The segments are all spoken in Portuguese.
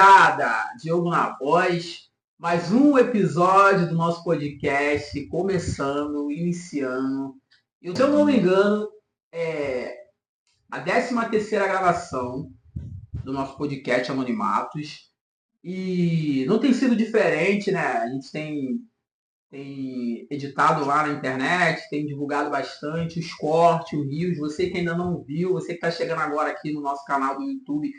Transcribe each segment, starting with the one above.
rapaziada, Diogo na voz, mais um episódio do nosso podcast começando, iniciando. E se eu não me engano, é a 13ª gravação do nosso podcast Anonimatos. E não tem sido diferente, né? A gente tem editado lá na internet, tem divulgado bastante os cortes, os reels. Você que ainda não viu, você que está chegando agora aqui no nosso canal do YouTube,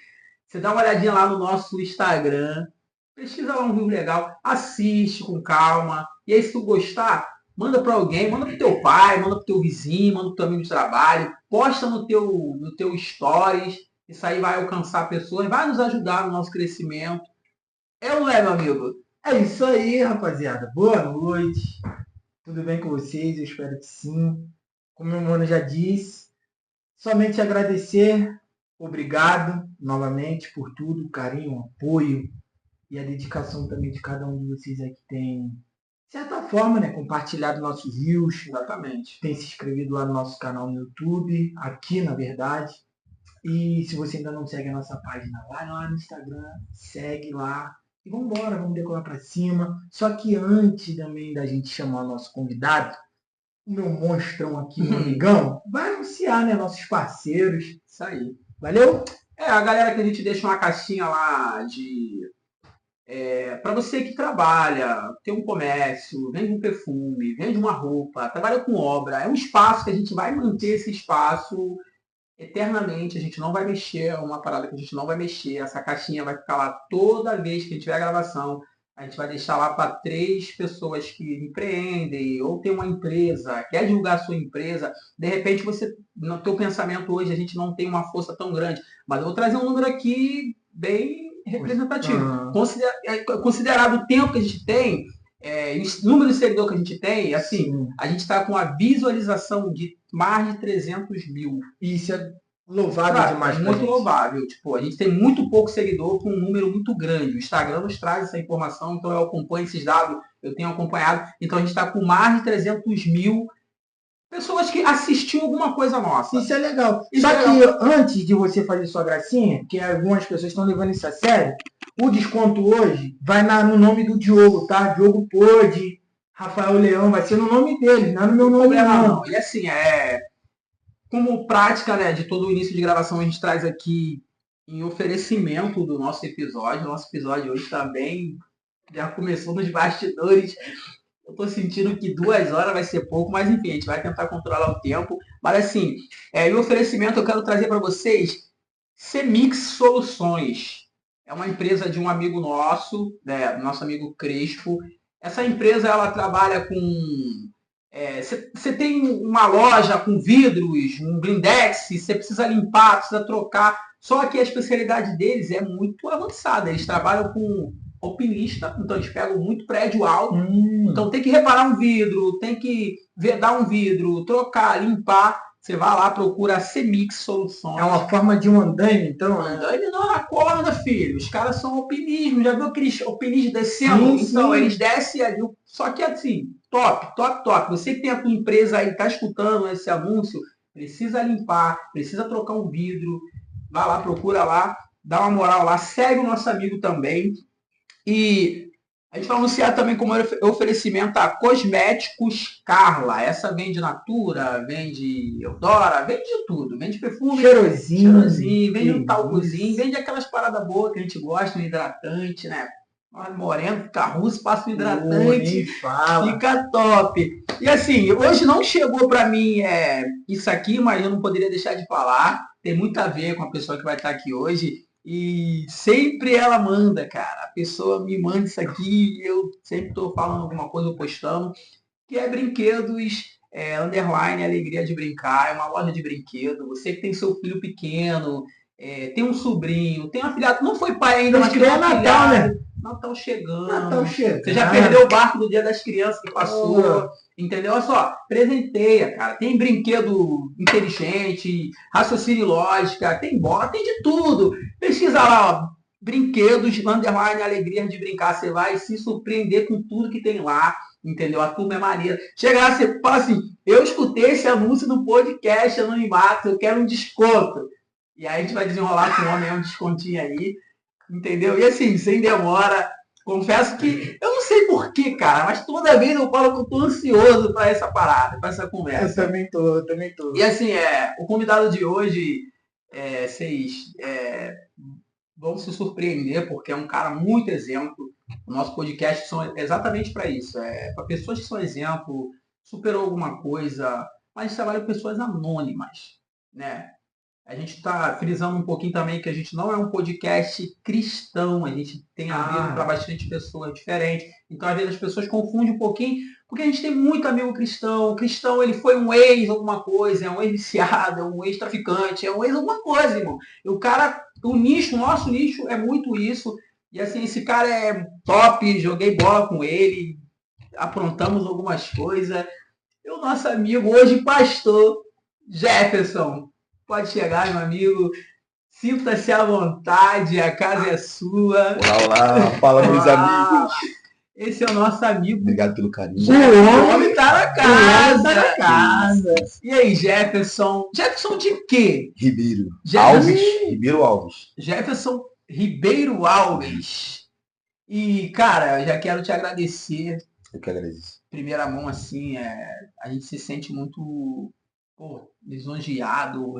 você dá uma olhadinha lá no nosso Instagram, pesquisa lá um reel legal, assiste com calma. E aí, se tu gostar, manda para alguém, manda pro teu pai, manda pro teu vizinho, manda pro teu amigo de trabalho, posta no teu stories. Isso aí vai alcançar pessoas, vai nos ajudar no nosso crescimento. É ou não é, meu amigo? É isso aí, rapaziada. Boa noite. Tudo bem com vocês? Eu espero que sim. Como meu mano já disse, somente agradecer. Obrigado novamente por tudo, carinho, apoio e a dedicação também de cada um de vocês aí que tem, de certa forma, né, compartilhado nossos reels. Exatamente. Tem se inscrevido lá no nosso canal no YouTube, aqui na verdade. E se você ainda não segue a nossa página, vai lá no Instagram, segue lá. E vamos embora, vamos decolar para cima. Só que antes também da gente chamar o nosso convidado, o meu monstrão aqui, meu amigão, vai anunciar, né, nossos parceiros. Isso aí. Valeu? A galera que a gente deixa uma caixinha lá para você que trabalha, tem um comércio, vende um perfume, vende uma roupa, trabalha com obra. É um espaço que a gente vai manter esse espaço eternamente. A gente não vai mexer, é uma parada que a gente não vai mexer. Essa caixinha vai ficar lá toda vez que a gente tiver a gravação. A gente vai deixar lá para 3 pessoas que empreendem ou tem uma empresa, quer divulgar a sua empresa. De repente, você, no teu pensamento hoje, a gente não tem uma força tão grande. Mas eu vou trazer um número aqui bem representativo. Considerado o tempo que a gente tem, o número de seguidor que a gente tem, assim, Sim. a gente está com a visualização de mais de 300 mil. Isso é louvável demais. É muito louvável. Tipo, a gente tem muito pouco seguidor com um número muito grande. O Instagram nos traz essa informação, então eu acompanho esses dados, eu tenho acompanhado. Então a gente está com mais de 300 mil pessoas que assistiu alguma coisa nossa. Isso é legal. Só que antes de você fazer sua gracinha, que algumas pessoas estão levando isso a sério, o desconto hoje vai no nome do Diogo, tá? Diogo Pode, Rafael Leão, vai ser no nome dele, não é no meu nome não. E assim, como prática, né, de todo o início de gravação, a gente traz aqui em oferecimento do nosso episódio. Nosso episódio hoje também já começou nos bastidores. Eu tô sentindo que 2 horas vai ser pouco, mas enfim, a gente vai tentar controlar o tempo. Mas assim, em oferecimento eu quero trazer para vocês Cemix Soluções. É uma empresa de um amigo nosso, né, nosso amigo Crespo. Essa empresa ela trabalha com... Você tem uma loja com vidros, um blindex, você precisa limpar, precisa trocar. Só que a especialidade deles é muito avançada. Eles trabalham com alpinista, então eles pegam muito prédio alto. Então tem que reparar um vidro, tem que vedar um vidro, trocar, limpar. Você vai lá, procura a Cemix Soluções. É uma forma de um andaime, então? Andaime não acorda, filho. Os caras são alpinismo. Já viu aqueles alpinistas descendo? Sim, então, sim. eles descem ali. Só que assim, top, top, top. Você que tem a tua empresa aí, está escutando esse anúncio, precisa limpar, precisa trocar um vidro. Vai lá, procura lá, dá uma moral lá, segue o nosso amigo também. E a gente vai anunciar também como oferecimento a Cosméticos Carla. Essa vende Natura, vende Eudora, vende de tudo. Vende perfume, cheirosinho, vende um talcozinho, vende aquelas paradas boas que a gente gosta, um hidratante, né? Moreno, fica russo, passa um hidratante, fica top. E assim, hoje não chegou para mim isso aqui, mas eu não poderia deixar de falar. Tem muito a ver com a pessoa que vai estar aqui hoje. E sempre ela manda, cara. A pessoa me manda isso aqui e eu sempre estou falando alguma coisa ou postando. Que é brinquedos, underline, alegria de brincar. É uma loja de brinquedo. Você que tem seu filho pequeno, tem um sobrinho, tem uma filhada. Não foi pai ainda, mas criou Natal, né? Natal chegando. Natal chegando. Você já perdeu o barco do Dia das Crianças que passou. Entendeu? Olha só, presenteia, cara. Tem brinquedo inteligente, raciocínio lógica, tem bola, tem de tudo. Pesquisa lá, ó, brinquedos, underline, alegria de brincar. Você vai se surpreender com tudo que tem lá. Entendeu? A turma é maneira. Chega lá, você fala assim, eu escutei esse anúncio no podcast Anonimato, eu quero um desconto. E aí a gente vai desenrolar com o homem um descontinho aí. entendeu? E assim, sem demora, confesso que eu não sei porquê, cara, mas toda vez eu falo que eu tô ansioso para essa parada, para essa conversa. Eu também tô. E assim, o convidado de hoje, vocês vão se surpreender, porque é um cara muito exemplo. O nosso podcast são exatamente para isso. Para pessoas que são exemplo, superou alguma coisa, mas a gente trabalha com pessoas anônimas, né? A gente está frisando um pouquinho também que a gente não é um podcast cristão, a gente tem a ver para bastante pessoas diferentes. Então, às vezes, as pessoas confundem um pouquinho, porque a gente tem muito amigo cristão. O cristão, ele foi um ex alguma coisa, é um ex-viciado, é um ex-traficante, é um ex alguma coisa, irmão. E o cara, o nosso nicho é muito isso. E assim, esse cara é top, joguei bola com ele, aprontamos algumas coisas. E o nosso amigo, hoje pastor, Jefferson. Pode chegar, meu amigo. Sinta-se à vontade, a casa é sua. Olá, fala meus amigos. Esse é o nosso amigo. Obrigado pelo carinho. O homem tá na casa. E aí, Jefferson? Jefferson de quê? Ribeiro Alves. Jefferson Ribeiro Alves. E, cara, eu já quero te agradecer. Eu que agradeço. Primeira mão, assim, a gente se sente muito lisonjeado.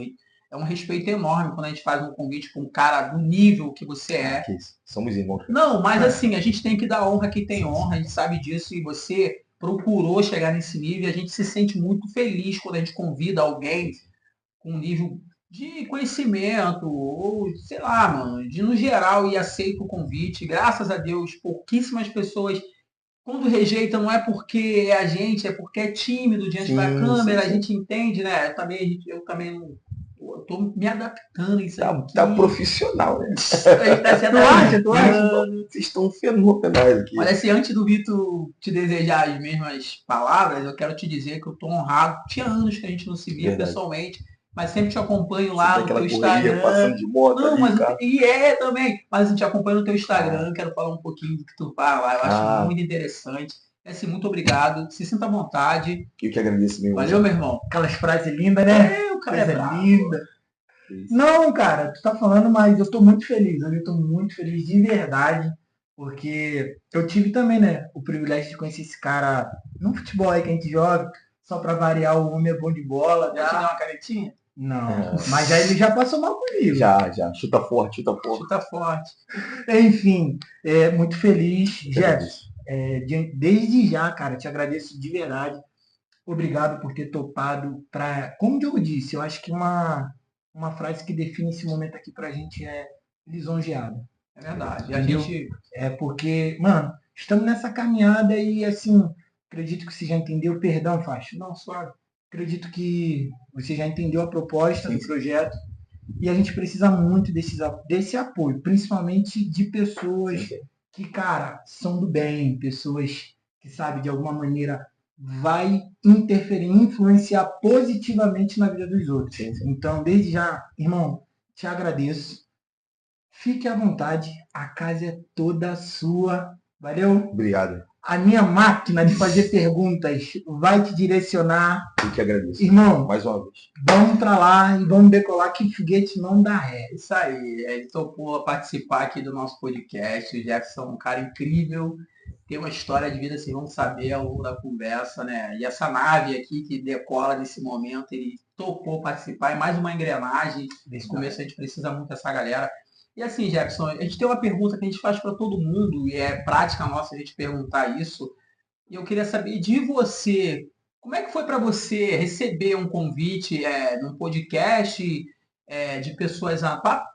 É um respeito enorme quando a gente faz um convite para um cara do nível que você é. Somos irmãos. Não, mas assim, a gente tem que dar honra a quem tem honra, a gente sabe disso, e você procurou chegar nesse nível, e a gente se sente muito feliz quando a gente convida alguém com um nível de conhecimento, ou sei lá, mano, de no geral, e aceita o convite. Graças a Deus, pouquíssimas pessoas, quando rejeitam, não é porque é a gente, é porque é tímido diante da câmera, a gente entende, né? Eu também não. Eu tô me adaptando a isso aqui. Tá profissional, né? A gente tá se adaptando. Tu acha? Vocês estão fenomenais aqui. Olha, se antes do Vitor te desejar as mesmas palavras, eu quero te dizer que eu tô honrado. Tinha anos que a gente não se via pessoalmente, mas sempre te acompanho lá no teu Instagram. Passando de moto não, ali, mas cara. também. Mas assim, te acompanho no teu Instagram, quero falar um pouquinho do que tu faz lá. Eu acho muito interessante. Assim, muito obrigado. Se sinta à vontade. Eu que agradeço mesmo. Valeu, meu irmão. Aquelas frases lindas, né? O cara é linda. Não, cara, tu tá falando, mas eu tô muito feliz. Eu tô muito feliz de verdade. Porque eu tive também, né, o privilégio de conhecer esse cara no futebol aí que a gente joga. Só pra variar, o homem é bom de bola. Já te deu uma canetinha? Não, mas aí ele já passou mal comigo. Já. Chuta forte. Enfim, muito feliz. Jefferson, desde já, cara, te agradeço de verdade. Obrigado por ter topado para... Como o Diogo disse, eu acho que uma frase que define esse momento aqui pra gente é lisonjeado. É verdade. A gente... porque, mano, estamos nessa caminhada e, assim, acredito que você já entendeu. Perdão, Faixa. Não, só acredito que você já entendeu a proposta do projeto. E a gente precisa muito desse apoio, principalmente de pessoas que, cara, são do bem, pessoas que, sabe, de alguma maneira vai interferir, influenciar positivamente na vida dos outros. Então, desde já, irmão, te agradeço. Fique à vontade, a casa é toda sua. Valeu? Obrigado. A minha máquina de fazer perguntas vai te direcionar. Eu que agradeço. Irmão, mais uma vez. Vamos pra lá e vamos decolar que foguete não dá ré. Isso aí. Ele topou participar aqui do nosso podcast. O Jefferson é um cara incrível. Tem uma história de vida, assim, vamos saber ao longo da conversa, né? E essa nave aqui que decola nesse momento, ele topou participar. É mais uma engrenagem. Nesse começo a gente precisa muito dessa galera. E assim, Jefferson, a gente tem uma pergunta que a gente faz para todo mundo, e é prática nossa a gente perguntar isso. E eu queria saber de você, como é que foi para você receber um convite num podcast de pessoas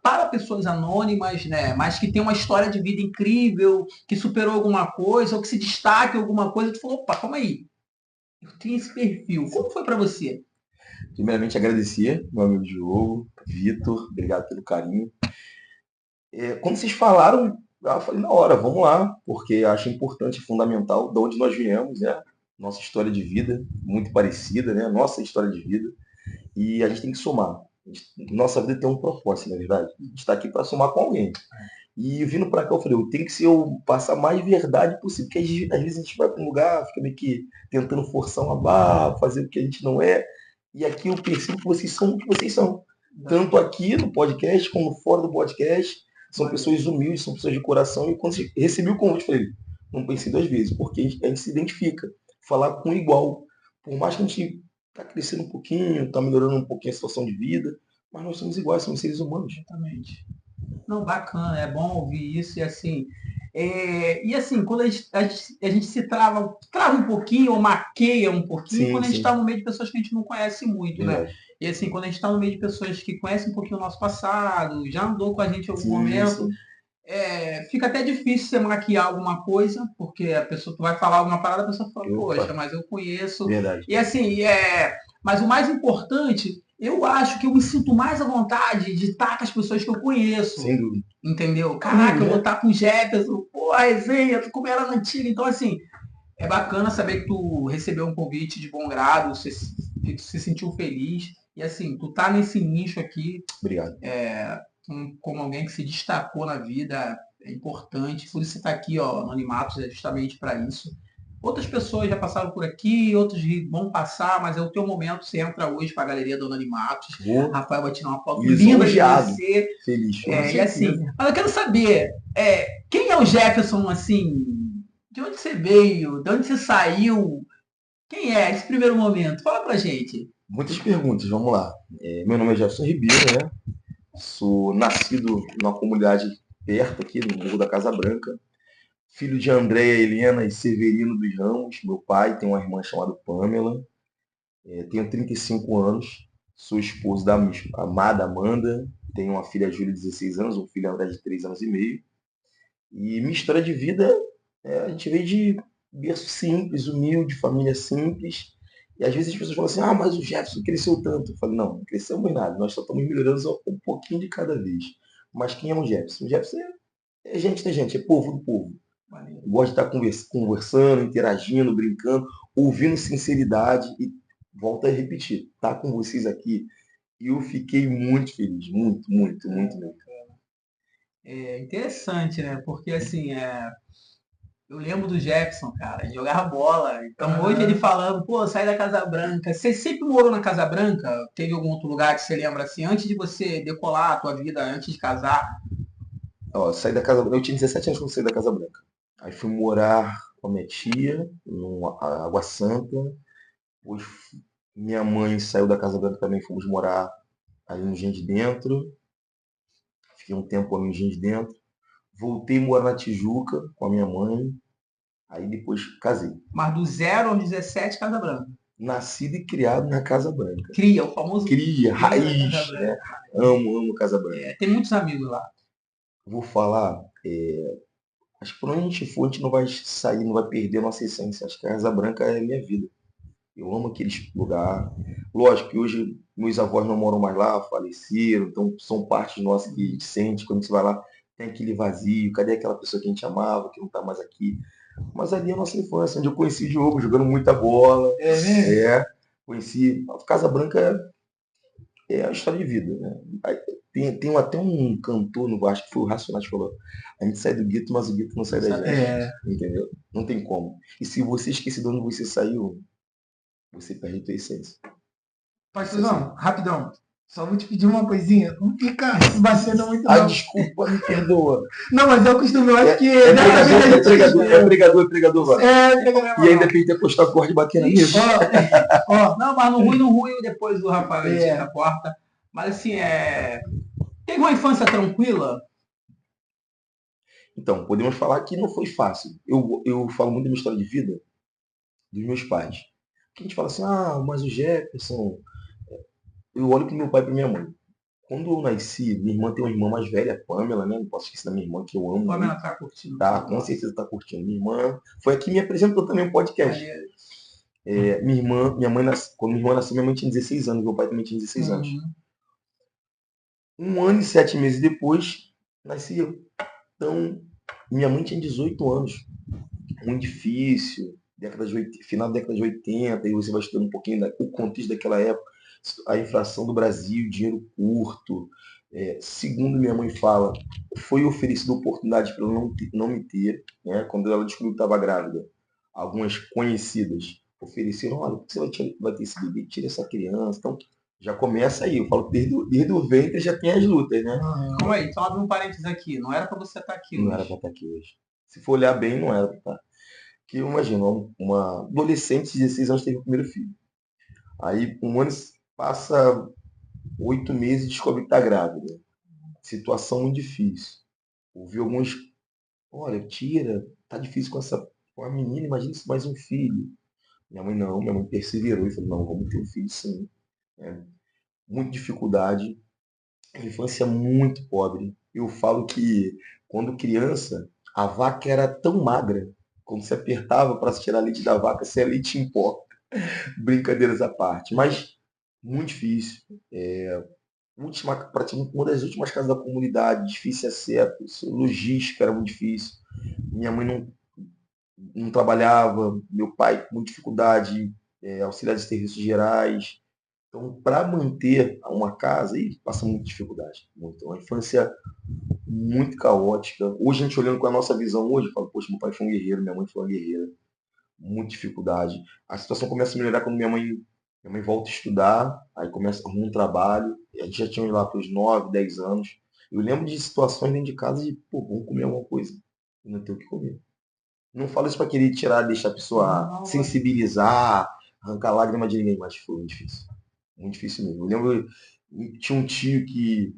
para pessoas anônimas, né? Mas que tem uma história de vida incrível, que superou alguma coisa, ou que se destaque em alguma coisa, tu falou, opa, calma aí, eu tenho esse perfil. Como foi para você? Primeiramente agradecer, meu amigo Diogo, Vitor, obrigado pelo carinho. Quando vocês falaram, eu falei, na hora, vamos lá, porque acho importante, fundamental, de onde nós viemos, né? Nossa história de vida, muito parecida, né? Nossa história de vida. E a gente tem que somar. Nossa vida tem um propósito, na verdade. A gente está aqui para somar com alguém. E vindo para cá, eu falei, eu tenho que passar mais verdade possível, porque às vezes a gente vai para um lugar, fica meio que tentando forçar uma barra, fazer o que a gente não é. E aqui eu percebo que vocês são o que vocês são. Tanto aqui no podcast, como fora do podcast. São pessoas humildes, são pessoas de coração, e quando recebi o convite, falei, não pensei 2 vezes, porque a gente se identifica. Falar com igual. Por mais que a gente está crescendo um pouquinho, está melhorando um pouquinho a situação de vida, mas nós somos iguais, somos seres humanos. Exatamente. Não, bacana, é bom ouvir isso e assim, quando a gente se trava um pouquinho ou maqueia um pouquinho, Sim, quando a gente sim. está no meio de pessoas que a gente não conhece muito, né? Verdade. E assim, quando a gente está no meio de pessoas que conhecem um pouquinho o nosso passado, já andou com a gente em algum Sim, momento, sim. fica até difícil você maquiar alguma coisa, porque a pessoa, tu vai falar alguma parada, a pessoa fala, poxa, mas eu conheço. Verdade. E assim, mas o mais importante, eu acho que eu me sinto mais à vontade de estar com as pessoas que eu conheço. Sem dúvida. Entendeu? Caraca, eu vou estar com o Jefferson, pô, a resenha, tu como era na antiga. Então, assim, é bacana saber que tu recebeu um convite de bom grado, você se sentiu feliz. E assim, tu tá nesse nicho aqui. Obrigado. Como alguém que se destacou na vida, é importante. Por isso você tá aqui, ó, Anonimatos, é justamente para isso. Outras pessoas já passaram por aqui, outros vão passar, mas é o teu momento. Você entra hoje para a galeria do Anonimatos. Rafael vai tirar uma foto linda de você. Feliz. E assim, mas eu quero saber, quem é o Jefferson, assim, de onde você veio, de onde você saiu, quem é esse primeiro momento? Fala pra gente. Muitas perguntas, vamos lá. Meu nome é Jefferson Ribeiro, né? Sou nascido numa comunidade perto aqui, no Morro da Casa Branca. Filho de Andréia, Helena e Severino dos Ramos. Meu pai tem uma irmã chamada Pamela. Tenho 35 anos. Sou esposo da minha amada Amanda. Tenho uma filha Júlia de 16 anos, um filho André de 3 anos e meio. E minha história de vida, a gente veio de berço simples, humilde, família simples. E às vezes as pessoas falam assim, mas o Jefferson cresceu tanto. Eu falo, não crescemos nada, nós só estamos melhorando um pouquinho de cada vez. Mas quem é o Jefferson? O Jefferson é gente da gente, é povo do povo. Gosta de estar conversando, interagindo, brincando, ouvindo sinceridade e volto a repetir, tá com vocês aqui. E eu fiquei muito feliz, muito, muito, muito, muito. É interessante, né? Porque assim, eu lembro do Jefferson, cara, ele jogava bola. Então hoje ele falando, pô, sai da Casa Branca. Você sempre morou na Casa Branca? Teve algum outro lugar que você lembra assim, antes de você decolar a tua vida, antes de casar? Saí da Casa Branca, eu tinha 17 anos quando saí da Casa Branca. Aí fui morar com a minha tia, no Água Santa. Depois minha mãe saiu da Casa Branca também, fomos morar ali no Engenho de Dentro. Fiquei um tempo ali no Engenho de Dentro. Voltei a morar na Tijuca com a minha mãe. Aí depois casei. Mas do 0 aos 17, Casa Branca. Nascido e criado na Casa Branca. Cria, o famoso Cria, raiz, né? Amo Casa Branca. Tem muitos amigos lá. Vou falar, acho que por onde a gente for, a gente não vai sair, não vai perder a nossa essência. Acho que a Casa Branca é a minha vida. Eu amo aquele lugar. Lógico que hoje meus avós não moram mais lá, faleceram, então são partes nossas que a gente sente quando você vai lá, tem aquele vazio, cadê aquela pessoa que a gente amava, que não está mais aqui? Mas ali é a nossa infância, onde eu conheci o Diogo, jogando muita bola. Conheci. A Casa Branca é a história de vida, né? Tem até um cantor no Vasco que foi o Racionais que falou: a gente sai do gueto, mas o gueto não sai da gente. Entendeu? Não tem como. E se você esquecer de onde você saiu, você perde a tua essência. Pastorzão, rapidão. Só vou te pedir uma coisinha. Não fica se batendo muito, não. Desculpa, me perdoa. Não, mas eu costumo, eu acho que... É pregador. E ainda pentecostal que gosta de bater na mesa. Não, mas no ruim, depois do Rafael na porta. Mas assim, teve uma infância tranquila? Então, podemos falar que não foi fácil. Eu falo muito da minha história de vida dos meus pais. Porque a gente fala assim, mas o Jefferson... Eu olho para meu pai e para minha mãe. Quando eu nasci, minha irmã tem uma irmã mais velha, a Pamela, né? Não posso esquecer da minha irmã, que eu amo. Pamela tá curtindo. Tá, com certeza tá curtindo. Minha irmã foi a que me apresentou também o podcast. Quando minha irmã nasceu, minha mãe tinha 16 anos, meu pai também tinha 16 anos. 1 ano e 7 meses depois, nasci eu. Então, minha mãe tinha 18 anos. Muito difícil, final da década de 80, e você vai estudando um pouquinho o contexto daquela época, a inflação do Brasil, dinheiro curto. Segundo minha mãe fala, foi oferecida oportunidade para ela não me ter, né? Quando ela descobriu que estava grávida. Algumas conhecidas ofereceram, olha, por que você vai ter esse bebê? Tira essa criança. Então, Já começa aí. Eu falo que desde o ventre já tem as lutas, né? Calma aí, só abre um parênteses aqui. Não era pra você estar aqui Não era hoje. pra estar aqui hoje. Se for olhar bem, não era pra estar. Que imagina, uma adolescente de 16 anos teve o primeiro filho. Aí um ano passa 8 meses e descobre que tá grávida. Situação muito difícil. Ouvi alguns, olha, tira, tá difícil com a menina, imagina se mais um filho. Minha mãe não, minha mãe perseverou e falou, não, vamos ter um filho sim. É, muita dificuldade, infância muito pobre. Eu falo que quando criança, a vaca era tão magra, quando se apertava para tirar leite da vaca, se é leite em pó. Brincadeiras à parte, mas muito difícil. Praticamente uma das últimas casas da comunidade, difícil acesso, logística era muito difícil. Minha mãe não trabalhava, meu pai com muita dificuldade, auxiliar de serviços gerais. Então, para manter uma casa, aí passa muita dificuldade. Muito. Uma infância muito caótica. Hoje, a gente olhando com a nossa visão hoje, fala, poxa, meu pai foi um guerreiro, minha mãe foi uma guerreira. Muita dificuldade. A situação começa a melhorar quando minha mãe volta a estudar, aí começa a arrumar um trabalho. A gente já tinha ido lá para os 9, 10 anos. Eu lembro de situações dentro de casa de, pô, vamos comer alguma coisa. E não ter o que comer. Não falo isso para querer tirar, deixar a pessoa sensibilizar, arrancar lágrima de ninguém, mas foi muito difícil. Muito difícil mesmo. Eu lembro, tinha um tio que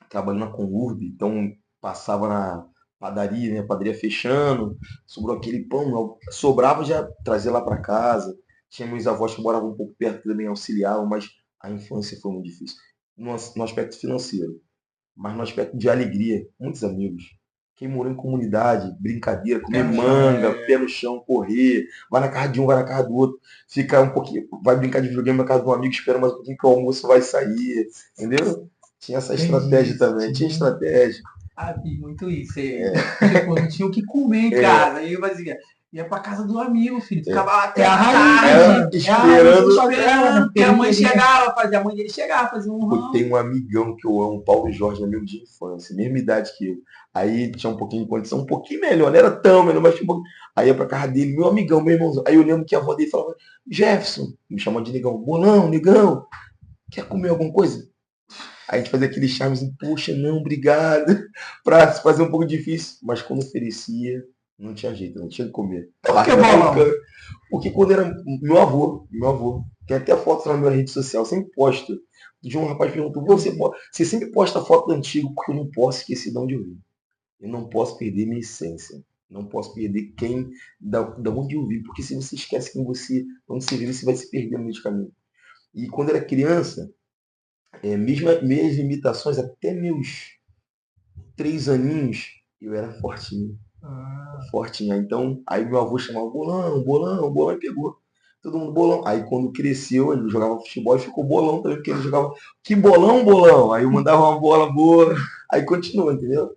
trabalhando na Conurb, então passava na padaria, né, a padaria fechando, sobrou aquele pão, sobrava já trazia lá para casa. Tinha meus avós que moravam um pouco perto que também auxiliavam, mas a infância foi muito difícil. No aspecto financeiro, mas no aspecto de alegria, muitos amigos. Quem morou em comunidade, brincadeira, comer manga, pé no chão, correr, vai na casa de um, vai na casa do outro, fica um pouquinho, vai brincar de videogame na casa de um amigo, espera mais um pouquinho que o almoço vai sair, entendeu? Tinha essa estratégia também, tinha estratégia. Ah, fiz muito isso. Tipo, não tinha o que comer em casa. Aí eu fazia, ia pra casa do amigo, filho. Ficava lá até tarde, esperando, porque a mãe chegava, a mãe dele chegava, fazia um Pô, ramo. tem um amigão que eu amo, Paulo Jorge, amigo de infância, mesma idade que eu. Aí tinha um pouquinho de condição, um pouquinho melhor, não era tão melhor, mas tinha um pouquinho. Aí ia pra casa dele, meu amigão, meu irmãozão. Aí eu lembro que a avó dele falava, Jefferson, me chamou de negão, bolão, negão, quer comer alguma coisa? Aí a gente fazia aquele charme assim, poxa, não, obrigado, pra se fazer um pouco difícil. Mas quando oferecia, não tinha jeito, não tinha que comer. Por que bolão? Porque quando era meu avô, tem até foto na minha rede social, sempre posto. De um rapaz perguntou, você sempre posta foto do antigo, porque eu não posso esquecer de onde eu vim. Eu não posso perder minha essência. Não posso perder da onde eu vim, porque se você esquece quem você, onde você vive, você vai se perder no meio do caminho. E quando era criança, mesmo minhas limitações, até meus 3 aninhos, eu era fortinho. Fortinho. Então, aí meu avô chamava bolão, bolão, bolão e pegou. Todo mundo bolão. Aí quando cresceu, ele jogava futebol e ficou bolão também, porque ele jogava. Que bolão, bolão? Aí eu mandava uma bola boa. Aí continua, entendeu?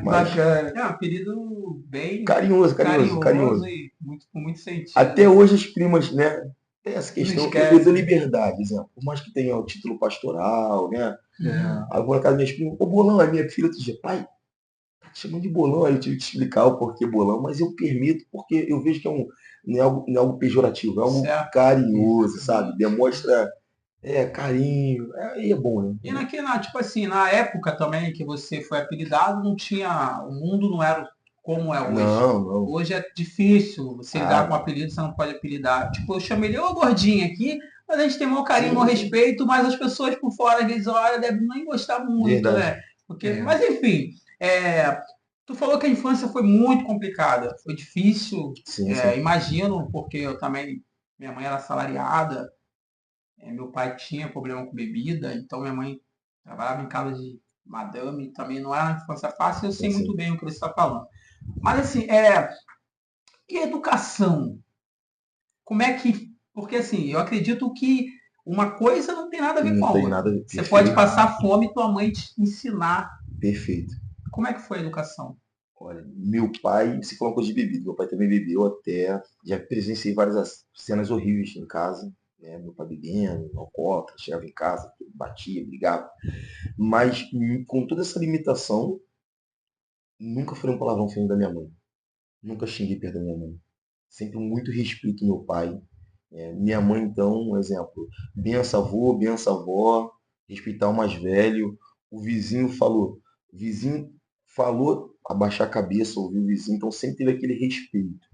Mas é um apelido bem carinhoso. E com muito sentido. Até hoje as primas, né? Tem essa questão, eu dou né? liberdade, exemplo. Por mais que tenha o título pastoral, né? Aí eu vou na casa das minhas primas, ô bolão, aí minha filha outro dia, pai, tá te chamando de bolão, aí eu tive que explicar o porquê bolão, mas eu permito porque eu vejo que não é algo pejorativo, é algo carinhoso, sabe? Demonstra carinho, aí é bom, né? E tipo assim, na época também que você foi apelidado, o mundo não era como é hoje. Não. Hoje é difícil você lidar com apelido, você não pode apelidar. Tipo, eu chamei ele, ô gordinho aqui, mas a gente tem maior carinho, maior respeito, mas as pessoas por fora, às vezes, olha, devem nem gostar muito, Verdade. né? Mas enfim, tu falou que a infância foi muito complicada, foi difícil, Sim. imagino, porque eu também, minha mãe era assalariada, meu pai tinha problema com bebida, então minha mãe trabalhava em casa de madame, também não era uma infância fácil, eu sei muito bem o que você está falando. Mas assim, e educação? Como é que... Porque assim, eu acredito que uma coisa não tem nada a ver com a outra. Você pode passar fome e tua mãe te ensinar. Perfeito. Como é que foi a educação? Olha, meu pai, você falou uma coisa de bebida, meu pai também bebeu até, já presenciei várias cenas horríveis em casa, né? Meu pai bebendo, alcoólatra, chegava em casa, batia, brigava. Mas com toda essa limitação, nunca foi um palavrão feio da minha mãe. Nunca xinguei perto da minha mãe. Sempre muito respeito ao meu pai. Minha mãe, então, um exemplo, benção avô, benção avó, respeitar o mais velho. O vizinho falou, abaixar a cabeça, ouvir o vizinho, então sempre teve aquele respeito.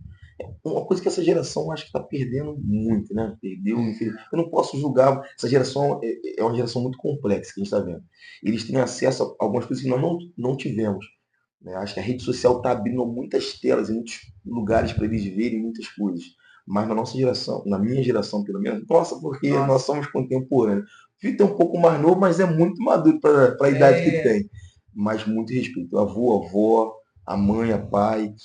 Uma coisa que essa geração acho que está perdendo muito, né? Perdeu, eu não posso julgar, essa geração é uma geração muito complexa que a gente está vendo. Eles têm acesso a algumas coisas que nós não tivemos. Né? Acho que a rede social está abrindo muitas telas, em muitos lugares para eles verem muitas coisas. Mas na nossa geração, na minha geração pelo menos, nossa, porque nós somos contemporâneos. O Vitor é um pouco mais novo, mas é muito maduro para a idade que tem. Mas muito respeito. Avô, avó, a mãe, a pai.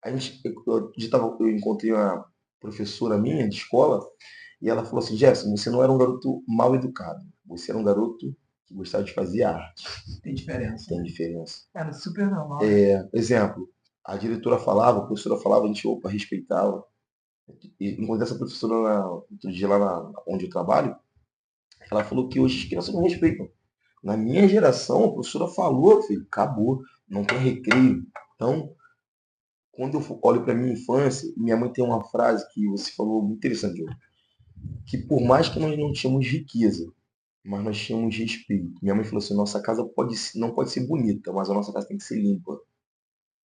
Eu encontrei uma professora minha de escola e ela falou assim, Jefferson, você não era um garoto mal educado. Você era um garoto que gostava de fazer arte. Tem diferença. Tem diferença. Era super normal. Exemplo, a diretora falava, a professora falava, a gente opa, respeitava. E enquanto essa professora, outro dia lá onde eu trabalho, ela falou que hoje as crianças não respeitam. Na minha geração, a professora falou, filho, acabou, não tem recreio. Então, quando eu olho para minha infância, minha mãe tem uma frase que você falou muito interessante, Diogo, que por mais que nós não tínhamos riqueza, mas nós tínhamos respeito. Minha mãe falou assim, nossa casa não pode ser bonita, mas a nossa casa tem que ser limpa.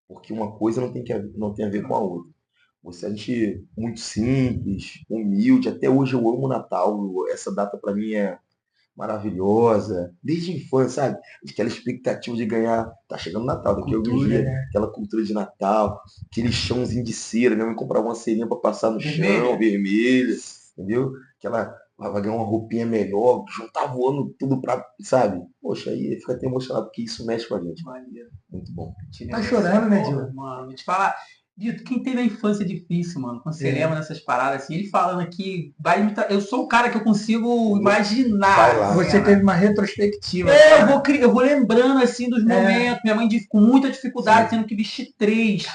Porque uma coisa não tem a ver com a outra. Você é gente muito simples, humilde. Até hoje eu amo o Natal. Essa data para mim é maravilhosa. Desde a infância, sabe? Aquela expectativa de ganhar. Tá chegando o Natal, daqui a alguns dias. Né? Aquela cultura de Natal, aquele chãozinho de cera. Minha mãe comprava uma cerinha para passar no chão, vermelha. Entendeu? Aquela. Vai ganhar uma roupinha melhor, juntava o ano tudo pra. Sabe? Poxa, aí fica até emocionado, porque isso mexe com a gente. Maneiro. Muito bom. Tá chorando, né, Diogo? Mano, vou te falar. Dito, quem teve a infância difícil, mano, quando você lembra dessas paradas, assim, ele falando aqui, eu sou o cara que eu consigo imaginar. Vai lá. Você teve uma retrospectiva. Eu vou lembrando, assim, dos momentos. Minha mãe com muita dificuldade, tendo que vestir 3.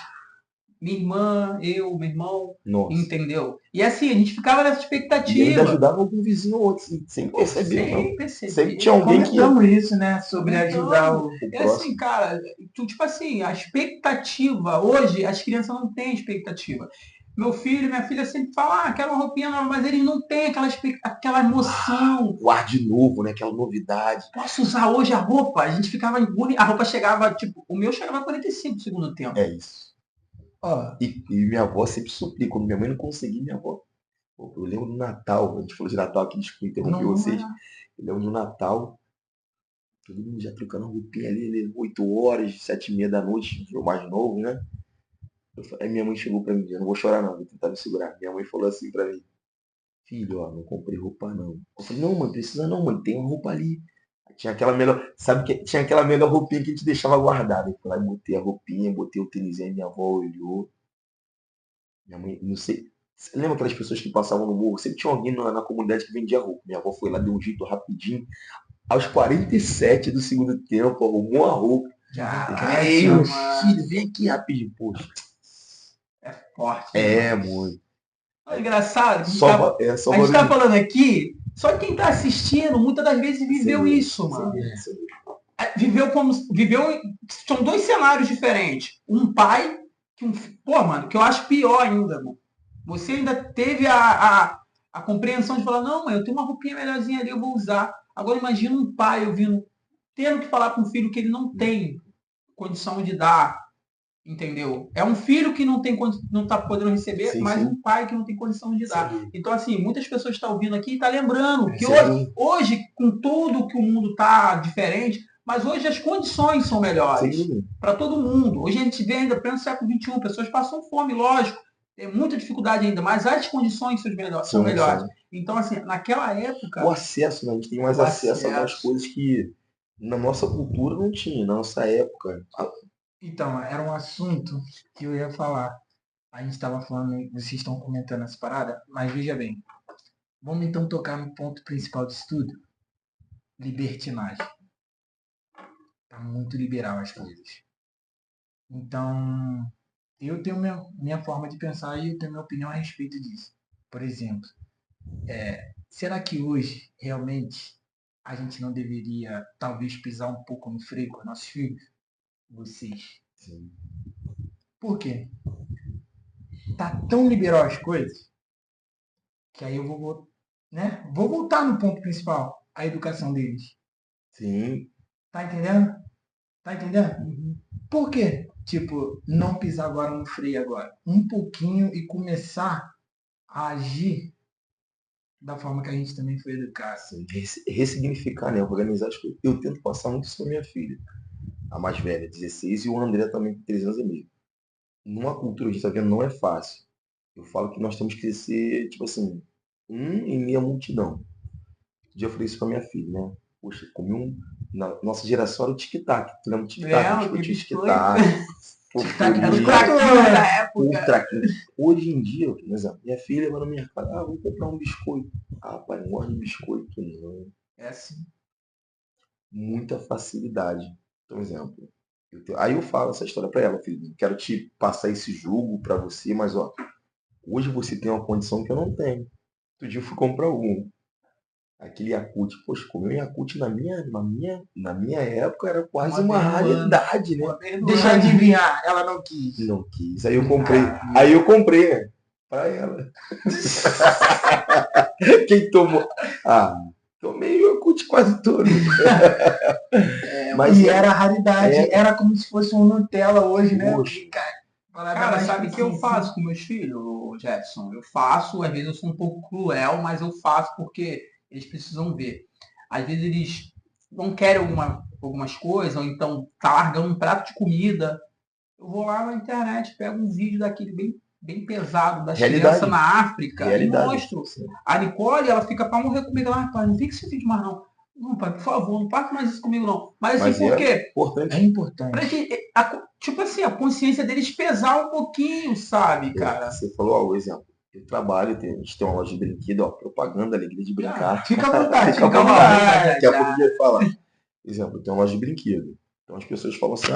Minha irmã, eu, meu irmão, entendeu? E assim, a gente ficava nessa expectativa. E ainda ajudava algum vizinho ou outro, sem perceber. Sem perceber. Sempre tinha alguém que... Comentamos isso, né? Sobre ajudar o próximo. Assim, cara, tipo assim, a expectativa, hoje as crianças não têm expectativa. Meu filho e minha filha sempre falam, quero uma roupinha nova, mas eles não têm aquela emoção. O ar de novo, né? Aquela novidade. Posso usar hoje a roupa? A gente ficava... A roupa chegava, tipo, o meu chegava a 45 no segundo tempo. É isso. E minha avó sempre suplia. Quando minha mãe não conseguia, minha avó... Eu lembro do Natal, a gente falou de Natal aqui, desculpa interromper vocês. Eu lembro do Natal, todo mundo já trocando roupinha ali, 8 horas, 7h30 da noite, eu mais novo, né? Aí minha mãe chegou pra mim, eu não vou chorar não, vou tentar me segurar. Minha mãe falou assim pra mim, filho, ó, não comprei roupa não. Eu falei, não mãe, precisa não, mãe, tem uma roupa ali. Tinha aquela melhor, sabe que tinha aquela melhor roupinha que a gente deixava guardada. Eu fui lá e botei a roupinha, botei o tênis aí, minha avó olhou. Minha mãe, não sei. Você lembra aquelas pessoas que passavam no morro? Sempre tinha alguém na comunidade que vendia roupa. Minha avó foi lá, deu um jeito rapidinho. Aos 47 do segundo tempo, arrumou a roupa. Filho, vem aqui rapidinho, poxa. É forte. É, muito. É engraçado. A gente tá falando aqui, só quem tá assistindo, muitas das vezes viveu isso, mano. São 2 cenários diferentes. Um pai, que eu acho pior ainda, mano. Você ainda teve a compreensão de falar, não, mãe, eu tenho uma roupinha melhorzinha ali, eu vou usar. Agora imagina um pai tendo que falar com um filho que ele não tem condição de dar, entendeu? É um filho que não está podendo receber, mas um pai que não tem condição de dar. Então, assim, muitas pessoas estão ouvindo aqui e estão lembrando que hoje, com tudo que o mundo está diferente, mas hoje as condições são melhores para todo mundo. Hoje a gente vê ainda, pleno século XXI, pessoas passam fome, lógico, tem muita dificuldade ainda, mas as condições são melhores. Então, assim, naquela época... O acesso, né? A gente tem mais acesso a algumas coisas que na nossa cultura não tinha, na nossa época. Então, era um assunto que eu ia falar. A gente estava falando, vocês estão comentando essa parada, mas veja bem. Vamos então tocar no ponto principal disso tudo. Libertinagem. Tá muito liberal as coisas. Então, eu tenho minha forma de pensar e eu tenho minha opinião a respeito disso. Por exemplo, será que hoje, realmente, a gente não deveria, talvez, pisar um pouco no freio com nossos filhos? Vocês. Sim. Por quê? Tá tão liberal as coisas Que aí eu vou, né? Vou voltar no ponto principal, a educação deles. Sim. Tá entendendo? Tá entendendo? Uhum. Por quê? Tipo, não pisar agora no freio agora. Um pouquinho e começar a agir da forma que a gente também foi educado. Assim, ressignificar, né? Organizar as coisas. Eu tento passar muito isso pra minha filha. A mais velha, 16, e o André também com 3 anos e meio. Numa cultura, a gente tá vendo, não é fácil. Eu falo que nós temos que ser, tipo assim, um em meia multidão. Um dia eu falei isso pra minha filha, né? Poxa, comi um. Na nossa geração era o tic-tac. Tu lembra do tic-tac? Lembro, que Biscoitinho biscoito. tic-tac, Era o fofurinha, traquinho da o época. traquinho. Hoje em dia, por exemplo, minha filha vai no mercado, vou comprar um biscoito. Ah, pai, não gosto de biscoito, não. É assim. Muita facilidade. Então, exemplo. Aí eu falo essa história pra ela, filho. Não quero te passar esse jogo pra você, mas ó, hoje você tem uma condição que eu não tenho. Outro dia eu fui comprar um. Aquele Yakult, poxa, comer um Yakult na minha época era quase uma vez no ano. raridade, né? Uma vez no Deixa eu ano. adivinhar, ela não quis. Não quis. Aí eu comprei, né? Pra ela. Quem tomou? Ah, tomei o Yakult quase todo. Mas E era raridade, é- era como se fosse um Nutella hoje, né? Poxa. Cara, sabe o que eu faço com meus filhos, Jefferson? Eu faço, às vezes eu sou um pouco cruel, mas eu faço porque eles precisam ver. Às vezes eles não querem algumas coisas, ou então tá largando um prato de comida. Eu vou lá na internet, pego um vídeo daquele bem pesado das Realidade. crianças na África Realidade. e mostro. A Nicole, ela fica para morrer comigo lá, pai, não fica esse vídeo mais não. Não, pai, por favor, não faça mais isso comigo não. Mas assim, por quê? Importante. É importante. Pra gente, tipo assim, a consciência deles pesar um pouquinho, sabe, cara? Você falou, ó, o exemplo. Eu trabalho, a gente tem uma loja de brinquedo, ó, propaganda, alegria de brincar. Fica à vontade, Fica à fica à vontade. vontade. Daqui a pouco eu ia falar. Exemplo, tem uma loja de brinquedo. Então as pessoas falam assim,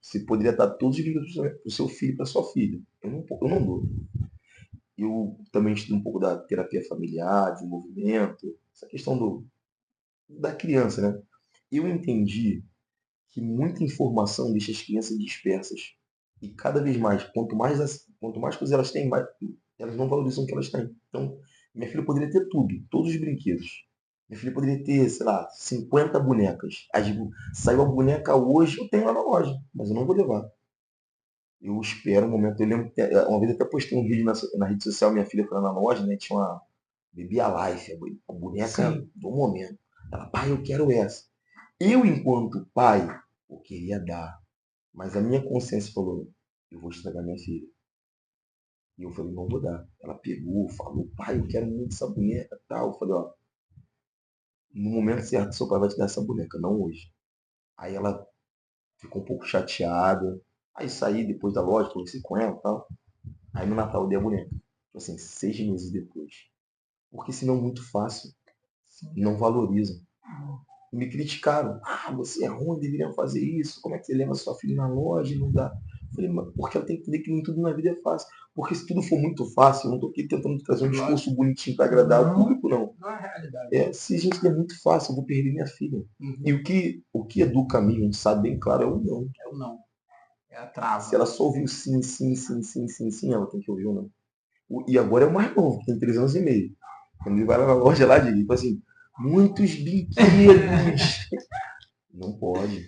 você poderia dar todos os brinquedos pro seu filho e pra sua filha. Eu não dou. Eu também estudo um pouco da terapia familiar, desenvolvimento, essa questão da criança, né? Eu entendi que muita informação deixa as crianças dispersas. E cada vez mais, quanto mais coisas elas têm, mais, elas não valorizam o que elas têm. Então, minha filha poderia ter tudo, todos os brinquedos. Minha filha poderia ter, sei lá, 50 bonecas. Saiu a boneca hoje, eu tenho lá na loja, mas eu não vou levar. Eu espero um momento. Eu lembro que uma vez até postei um vídeo na rede social, minha filha foi lá na loja, né? Tinha uma Baby Alive, a boneca Sim. do momento. Ela, pai, eu quero essa. Eu, enquanto pai, eu queria dar. Mas a minha consciência falou, eu vou estragar minha filha. E eu falei, não vou dar. Ela pegou, falou, pai, eu quero muito essa boneca, tal. Eu falei, ó, no momento certo, seu pai vai te dar essa boneca, não hoje. Aí ela ficou um pouco chateada. Aí saí depois da loja, conversei com ela e tal. Aí no Natal eu dei a boneca. Tipo assim, 6 meses depois. Porque senão é muito fácil. Não valorizam. Me criticaram. Ah, você é ruim, deveria fazer isso. Como é que você leva sua filha na loja e não dá? Eu falei, mas porque ela tem que entender que nem tudo na vida é fácil. Porque se tudo for muito fácil, eu não estou aqui tentando trazer um discurso bonitinho para agradar o público, não. Não é realidade. Se a gente der muito fácil, eu vou perder minha filha. Uhum. E o que educa a mim, a gente sabe bem claro, é o não. É o não. É a trava. Se ela só ouvir o sim, sim, sim, sim, sim, sim, ela tem que ouvir o não. E agora é o mais novo, tem 3 anos e meio. Quando ele vai lá na loja lá, digo assim, muitos brinquedos. Não pode.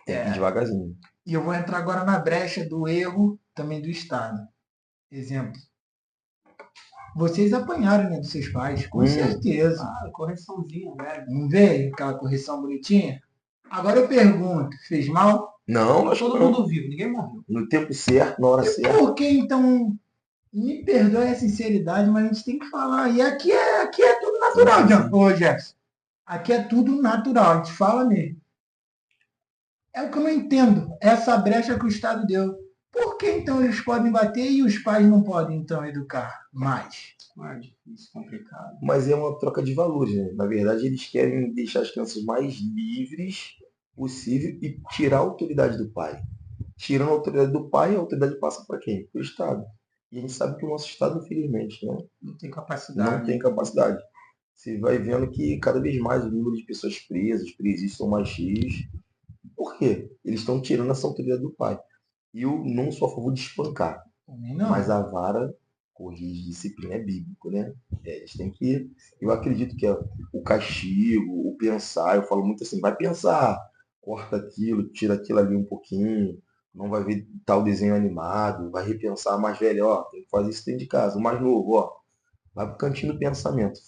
Tem que ir devagarzinho. E eu vou entrar agora na brecha do erro também do Estado. Exemplo. Vocês apanharam, né, dos seus pais, com certeza. Correçãozinha, velho. Não veio aquela correção bonitinha? Agora eu pergunto, fez mal? Não, acho que Todo não. mundo vivo, ninguém morreu. No tempo certo, na hora certa. Por que então, me perdoe a sinceridade, mas a gente tem que falar. E aqui é tudo natural, Sim. Jefferson. Aqui é tudo natural, a gente fala mesmo. É o que eu não entendo, essa brecha que o Estado deu. Por que então eles podem bater e os pais não podem então educar mais? É difícil, complicado. Mas é uma troca de valores, né? Na verdade, eles querem deixar as crianças mais livres possível e tirar a autoridade do pai. Tirando a autoridade do pai, a autoridade passa para quem? Para o Estado. E a gente sabe que o nosso Estado, infelizmente, né, Não tem capacidade. não tem capacidade. Você vai vendo que cada vez mais o número de pessoas presas, presídios são mais cheios. Por quê? Eles estão tirando essa autoridade do pai. E eu não sou a favor de espancar, Também não. mas a vara corrige, disciplina é bíblico, né? A gente tem que, eu acredito que o castigo, o pensar, eu falo muito assim, vai pensar, corta aquilo, tira aquilo ali um pouquinho, não vai ver tal desenho animado, vai repensar, mais velho, ó, tem que fazer isso dentro de casa, o mais novo, ó, vai pro cantinho do pensamento.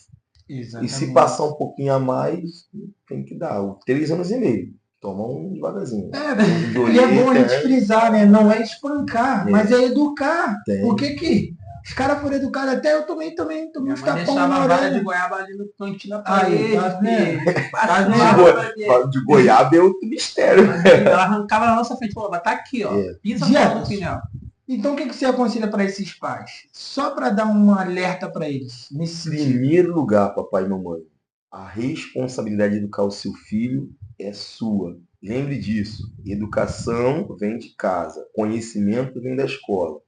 E se passar um pouquinho a mais, tem que dar, 3 anos e meio. Toma um devagarzinho. E é bom a gente frisar, né? Não é espancar, mas é educar. Por que os caras foram educados? Até eu tomei Minha mãe deixava a vara de goiaba ali no cantinho da parede. Tá vendo? De goiaba é outro mistério. Ela arrancava na nossa frente e falou, tá aqui, ó. Pisa no pneu. Então o que você aconselha para esses pais? Só para dar um alerta para eles. Nesse primeiro lugar, papai e mamãe, a responsabilidade de educar o seu filho é sua. Lembre disso. Educação vem de casa. Conhecimento vem da escola.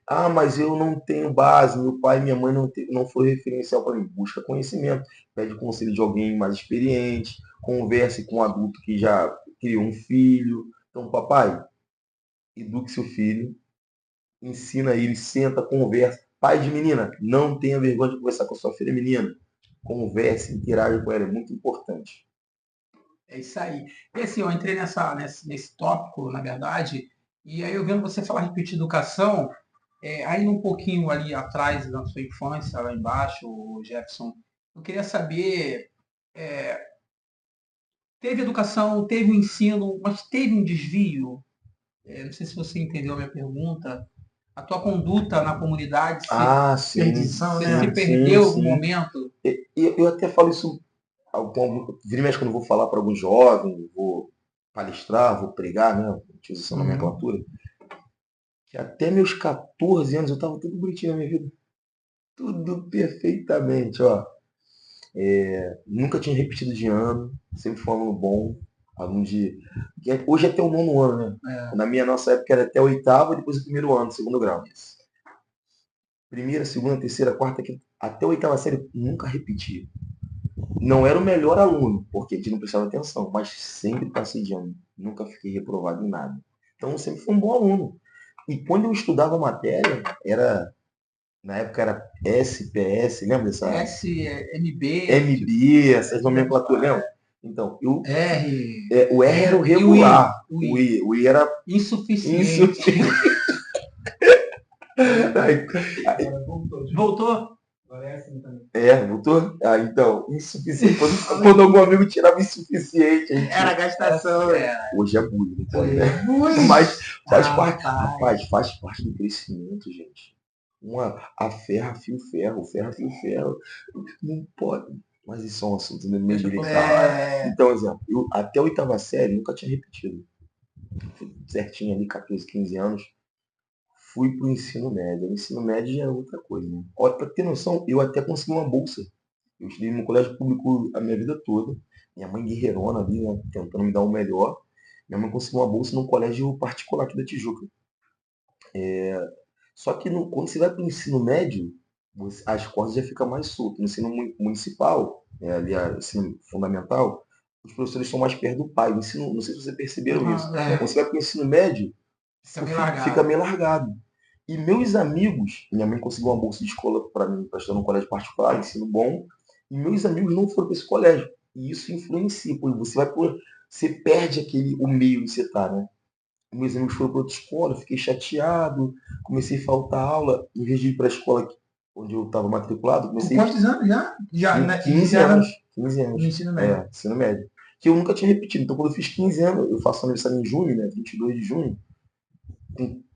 Ah, mas eu não tenho base, meu pai e minha mãe não foi referencial para mim. Busca conhecimento, pede conselho de alguém mais experiente, converse com um adulto que já criou um filho. Então, papai, eduque seu filho, ensina ele, senta, conversa. Pai de menina, não tenha vergonha de conversar com a sua filha menina. Converse, interaja com ela, é muito importante. É isso aí. E assim, eu entrei nesse tópico, na verdade, e aí eu vendo você falar repetir educação, aí um pouquinho ali atrás da sua infância, lá embaixo, o Jefferson, eu queria saber, teve educação, teve o ensino, mas teve um desvio? Não sei se você entendeu a minha pergunta. A tua conduta na comunidade se perdeu em algum momento? Eu até falo isso, vira e mexe quando eu vou falar para algum jovem, vou palestrar, vou pregar, né? Utilizo essa nomenclatura. Que até meus 14 anos eu estava tudo bonitinho na minha vida. Tudo perfeitamente, ó. Nunca tinha repetido de ano, sempre foi um aluno bom, aluno de. Hoje é até o 9º ano, né? Na nossa época era até o 8º e depois o 1º ano, 2º grau. Primeira, segunda, terceira, quarta, quinta, até a 8ª série, nunca repeti. Não era o melhor aluno, porque a gente não prestava atenção, mas sempre passei de ano. Nunca fiquei reprovado em nada. Então eu sempre fui um bom aluno. E quando eu estudava matéria, na época era SPS, lembra dessa? MB. MB, essas nomenclaturas, lembra? Então, o R era o regular. O I era insuficiente. Voltou? Voltou? Então, insuficiente. Quando algum amigo tirava insuficiente. Era gastação. Hoje é bullying, não pode, né? Mas faz parte. Rapaz, faz parte do crescimento, gente. A ferro afia o ferro, o ferro afia o ferro. Não pode. Mas isso é um assunto meio delicado. Então, exemplo, eu até a 8ª série nunca tinha repetido. Fui certinho ali, 14, 15 anos. Fui pro ensino médio. O ensino médio já é outra coisa, né? Olha, pra ter noção, eu até consegui uma bolsa. Eu estudei no colégio público a minha vida toda. Minha mãe guerreirona ali, né, tentando me dar o melhor. Minha mãe conseguiu uma bolsa num colégio particular aqui da Tijuca. Só que quando você vai para o ensino médio, as cordas já ficam mais soltas. No ensino municipal, ali o ensino fundamental, os professores são mais perto do pai. O ensino, não sei se vocês perceberam isso. Quando você vai para o ensino médio, fica meio largado. E meus amigos, minha mãe conseguiu uma bolsa de escola para mim, para estudar num colégio particular, ensino bom, e meus amigos não foram para esse colégio. E isso influencia, porque você perde o meio que você está, né? Meus amigos foram para outra escola, fiquei chateado, comecei a faltar aula, em vez de ir para a escola onde eu estava matriculado, comecei... Quantos anos já? 15 anos. 15 anos. No ensino médio. Ensino médio. Que eu nunca tinha repetido. Então, quando eu fiz 15 anos, eu faço aniversário em junho, né? 22 de junho.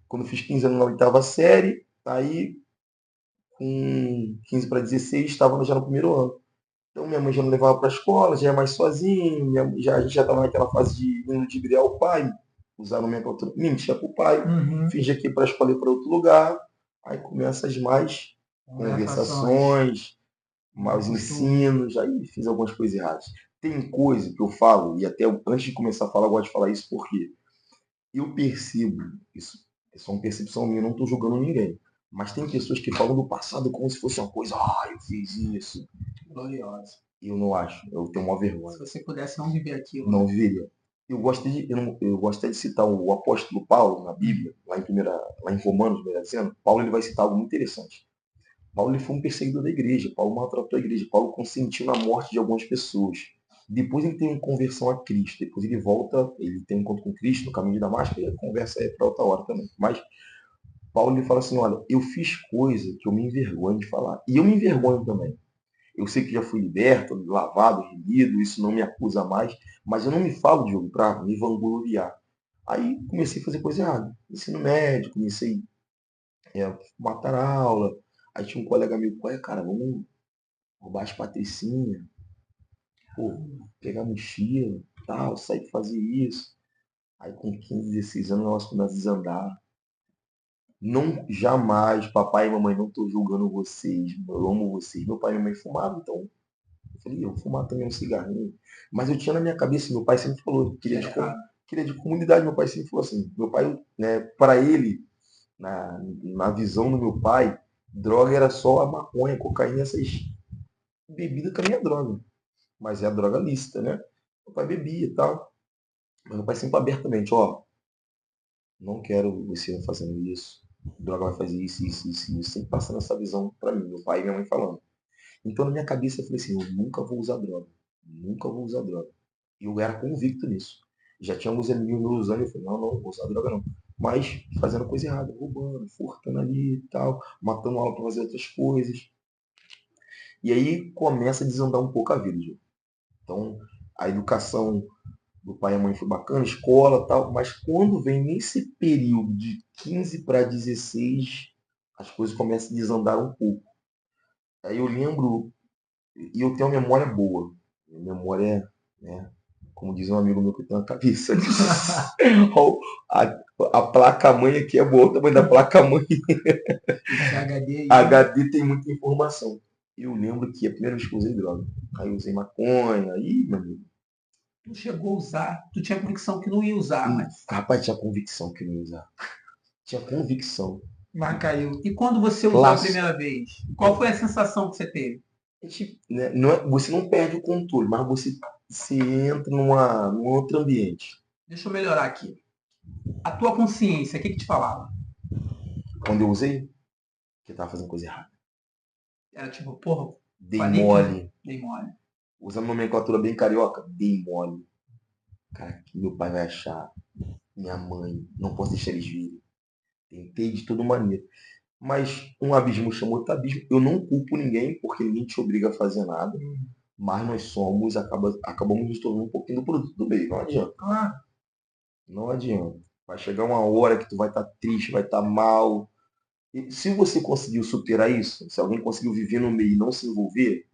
Quando eu fiz 15 anos na 8ª série, aí, com 15 para 16, estava já no 1º ano. Então, minha mãe já não levava para a escola, já ia mais sozinho, a gente já estava naquela fase de ludibriar o pai, usar nomenclatura, mentia para o pai, fingia que ia para a escola ir para outro lugar, aí começa as mais conversações, mais ensinos, aí fiz algumas coisas erradas. Tem coisa que eu falo, e até antes de começar a falar, eu gosto de falar isso porque eu percebo, isso é só uma percepção minha, não estou julgando ninguém, mas tem pessoas que falam do passado como se fosse uma coisa, eu fiz isso, gloriosa. Eu não acho, eu tenho uma vergonha. Se você pudesse não viver aquilo. Não viveria. Eu gosto de citar o apóstolo Paulo na Bíblia, lá em Romanos, melhor dizendo. Paulo ele vai citar algo muito interessante. Paulo ele foi um perseguidor da igreja, Paulo maltratou a igreja, Paulo consentiu na morte de algumas pessoas. Depois ele tem uma conversão a Cristo, depois ele volta, ele tem um encontro com Cristo no caminho de Damasco, e a conversa é para outra hora também. Mas Paulo ele fala assim, olha, eu fiz coisa que eu me envergonho de falar. E eu me envergonho também. Eu sei que já fui liberto, lavado, remido, isso não me acusa mais, mas eu não me falo, Diogo, para me vangloriar. Aí comecei a fazer coisa errada. Ensino médio, comecei matar a aula. Aí tinha um colega meu, qual é, cara, vamos roubar as patricinhas, pô, pegar mochila, tal, sair pra fazer isso. Aí com 15, 16 anos nós começamos a desandar. Não, jamais, papai e mamãe, não tô julgando vocês, eu amo vocês. Meu pai e minha mãe fumavam, então eu falei, eu vou fumar também um cigarrinho. Mas eu tinha na minha cabeça, meu pai sempre falou, queria de comunidade, meu pai sempre falou assim, meu pai, né, para ele, na visão do meu pai, droga era só a maconha, a cocaína, essas bebidas também é droga. Mas é a droga lícita, né? Meu pai bebia e tal. Mas meu pai sempre abertamente, ó, não quero você fazendo isso. Droga vai fazer isso, isso, isso, isso. Sempre passando essa visão pra mim, meu pai e minha mãe falando. Então na minha cabeça eu falei assim, eu nunca vou usar droga. Nunca vou usar droga. E eu era convicto nisso. Já tinha alguns amigos meus usando, eu falei, não, não vou usar droga não. Mas fazendo coisa errada, roubando, furtando ali e tal, matando aula pra fazer outras coisas. E aí começa a desandar um pouco a vida, Gil. Então, a educação do pai e a mãe foi bacana, escola e tal, mas quando vem nesse período de 15 para 16, as coisas começam a desandar um pouco. Aí eu lembro, e eu tenho uma memória boa. Minha memória, né, como diz um amigo meu que tem uma cabeça. a, a placa-mãe aqui é boa, o tamanho da placa-mãe. Esse HD aí. HD tem muita informação. Eu lembro que a primeira vez que eu usei droga, aí eu usei maconha, aí, meu amigo. Tu chegou a usar, tu tinha convicção que não ia usar, mas... Rapaz, tinha convicção que não ia usar. Tinha convicção. Mas caiu. E quando você usou a Clássico. primeira vez, qual foi a sensação que você teve? Né, você não perde o controle, mas você se entra num outro ambiente. Deixa eu melhorar aqui. A tua consciência, o que te falava? Quando eu usei, que eu tava fazendo coisa errada. Era tipo, porra, Dei falei mole. que dei mole. Usando nomenclatura bem carioca, dei mole. Cara, que meu pai vai achar, minha mãe, não posso deixar eles virem. Tentei de toda maneira. Mas um abismo chamou outro abismo. Eu não culpo ninguém, porque ninguém te obriga a fazer nada. Mas nós acabamos nos tornando um pouquinho do produto do meio. Não adianta. Não adianta. Vai chegar uma hora que tu vai estar triste, vai estar mal. E se você conseguiu superar isso, se alguém conseguiu viver no meio e não se envolver,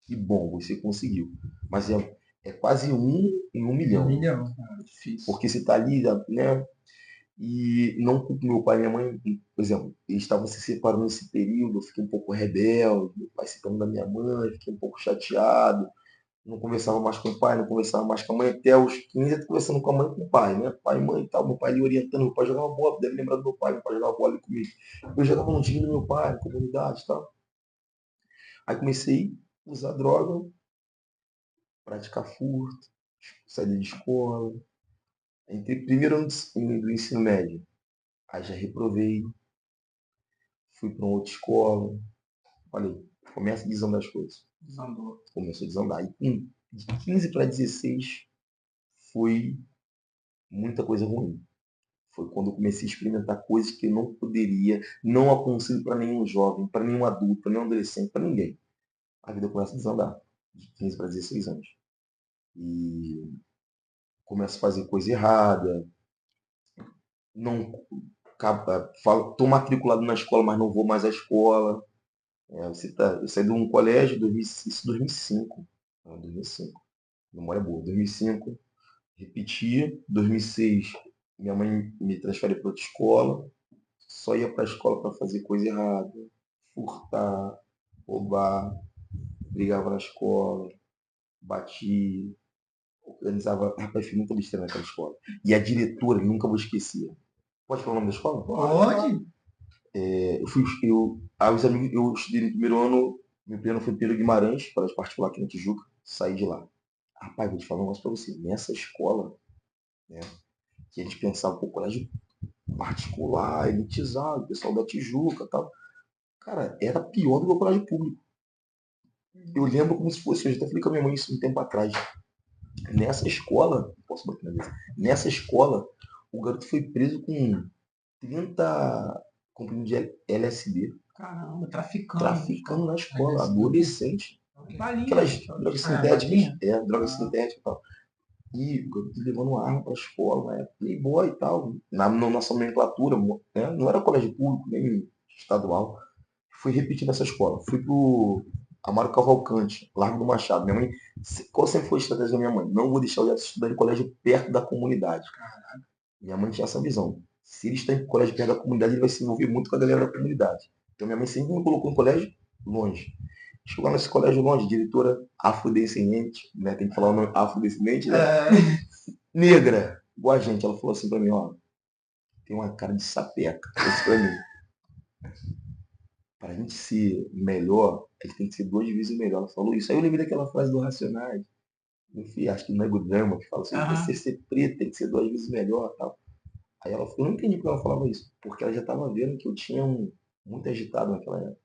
que bom, você conseguiu. Mas é quase um em 1 milhão. 1 milhão. Difícil. Porque você está ali, né? E não culpo meu pai e minha mãe, por exemplo, eles estavam se separando nesse período, eu fiquei um pouco rebelde, meu pai se separando da minha mãe, fiquei um pouco chateado, não conversava mais com o pai, não conversava mais com a mãe, até os 15 eu tô conversando com a mãe e com o pai, né? Pai e mãe e tal, meu pai ali orientando, meu pai jogava bola, deve lembrar do meu pai jogava bola ali comigo. Eu jogava no time do meu pai, na comunidade e tal. Aí comecei a usar droga, praticar furto, sair de escola. Entrei primeiro ano do ensino médio. Aí já reprovei, fui para uma outra escola. Falei, começa a desandar as coisas. Desandou. Começou a desandar. E de 15 para 16 foi muita coisa ruim. Foi quando eu comecei a experimentar coisas que eu não poderia, não aconselho para nenhum jovem, para nenhum adulto, para nenhum adolescente, para ninguém. A vida começa a desandar, de 15 para 16 anos. E começo a fazer coisa errada, não estou matriculado na escola, mas não vou mais à escola. Eu saí de um colégio em 2005. 2005. Memória boa. 2005, repetia. 2006, minha mãe me transferiu para outra escola. Só ia para a escola para fazer coisa errada, furtar, roubar, brigava na escola, batia, organizava. Rapaz, fiz muita besteira naquela escola. E a diretora, nunca vou esquecer. Pode falar o nome da escola? Pode? Os amigos, eu estudei no primeiro ano, meu primeiro ano foi Pedro Guimarães, colégio particular aqui na Tijuca, saí de lá. Rapaz, vou te falar um negócio pra você, nessa escola, né, que a gente pensava, pô, colégio particular, elitizado, pessoal da Tijuca e tal. Cara, era pior do que o colégio público. Eu lembro como se fosse, eu já até falei com a minha mãe isso um tempo atrás. Nessa escola, posso bater na mesa? Nessa escola, o garoto foi preso com 30 comprimidos de LSD, Caramba, traficando. traficando na escola, LSD. adolescente. Balinha. Aquelas drogas sintéticas, balinha? drogas sintéticas e tal. E o garoto levando uma arma para a escola, né? Playboy e tal, na nossa nomenclatura, né? Não era colégio público, nem estadual. Fui repetindo essa escola. Fui pro Amaro Cavalcante, Largo do Machado. Minha mãe, qual sempre foi a estratégia da minha mãe? Não vou deixar o Jefferson estudar em colégio perto da comunidade. Minha mãe tinha essa visão. Se ele está em colégio perto da comunidade, ele vai se envolver muito com a galera da comunidade. Então minha mãe sempre me colocou em colégio longe. Chegou nesse colégio longe, diretora afrodescendente, né? Tem que falar o nome afrodescendente, né? Negra, igual a gente. Ela falou assim pra mim, ó, tem uma cara de sapeca. Isso pra mim. Pra gente ser melhor, a gente tem que ser 2 vezes melhor. Ela falou isso. Aí eu lembrei daquela frase do Racionais. Enfim, acho que no Nego Drama, que fala assim, você ser preto tem que ser 2 vezes melhor tal. Aí ela falou, eu não entendi porque ela falava isso. Porque ela já estava vendo que eu tinha muito agitado naquela época.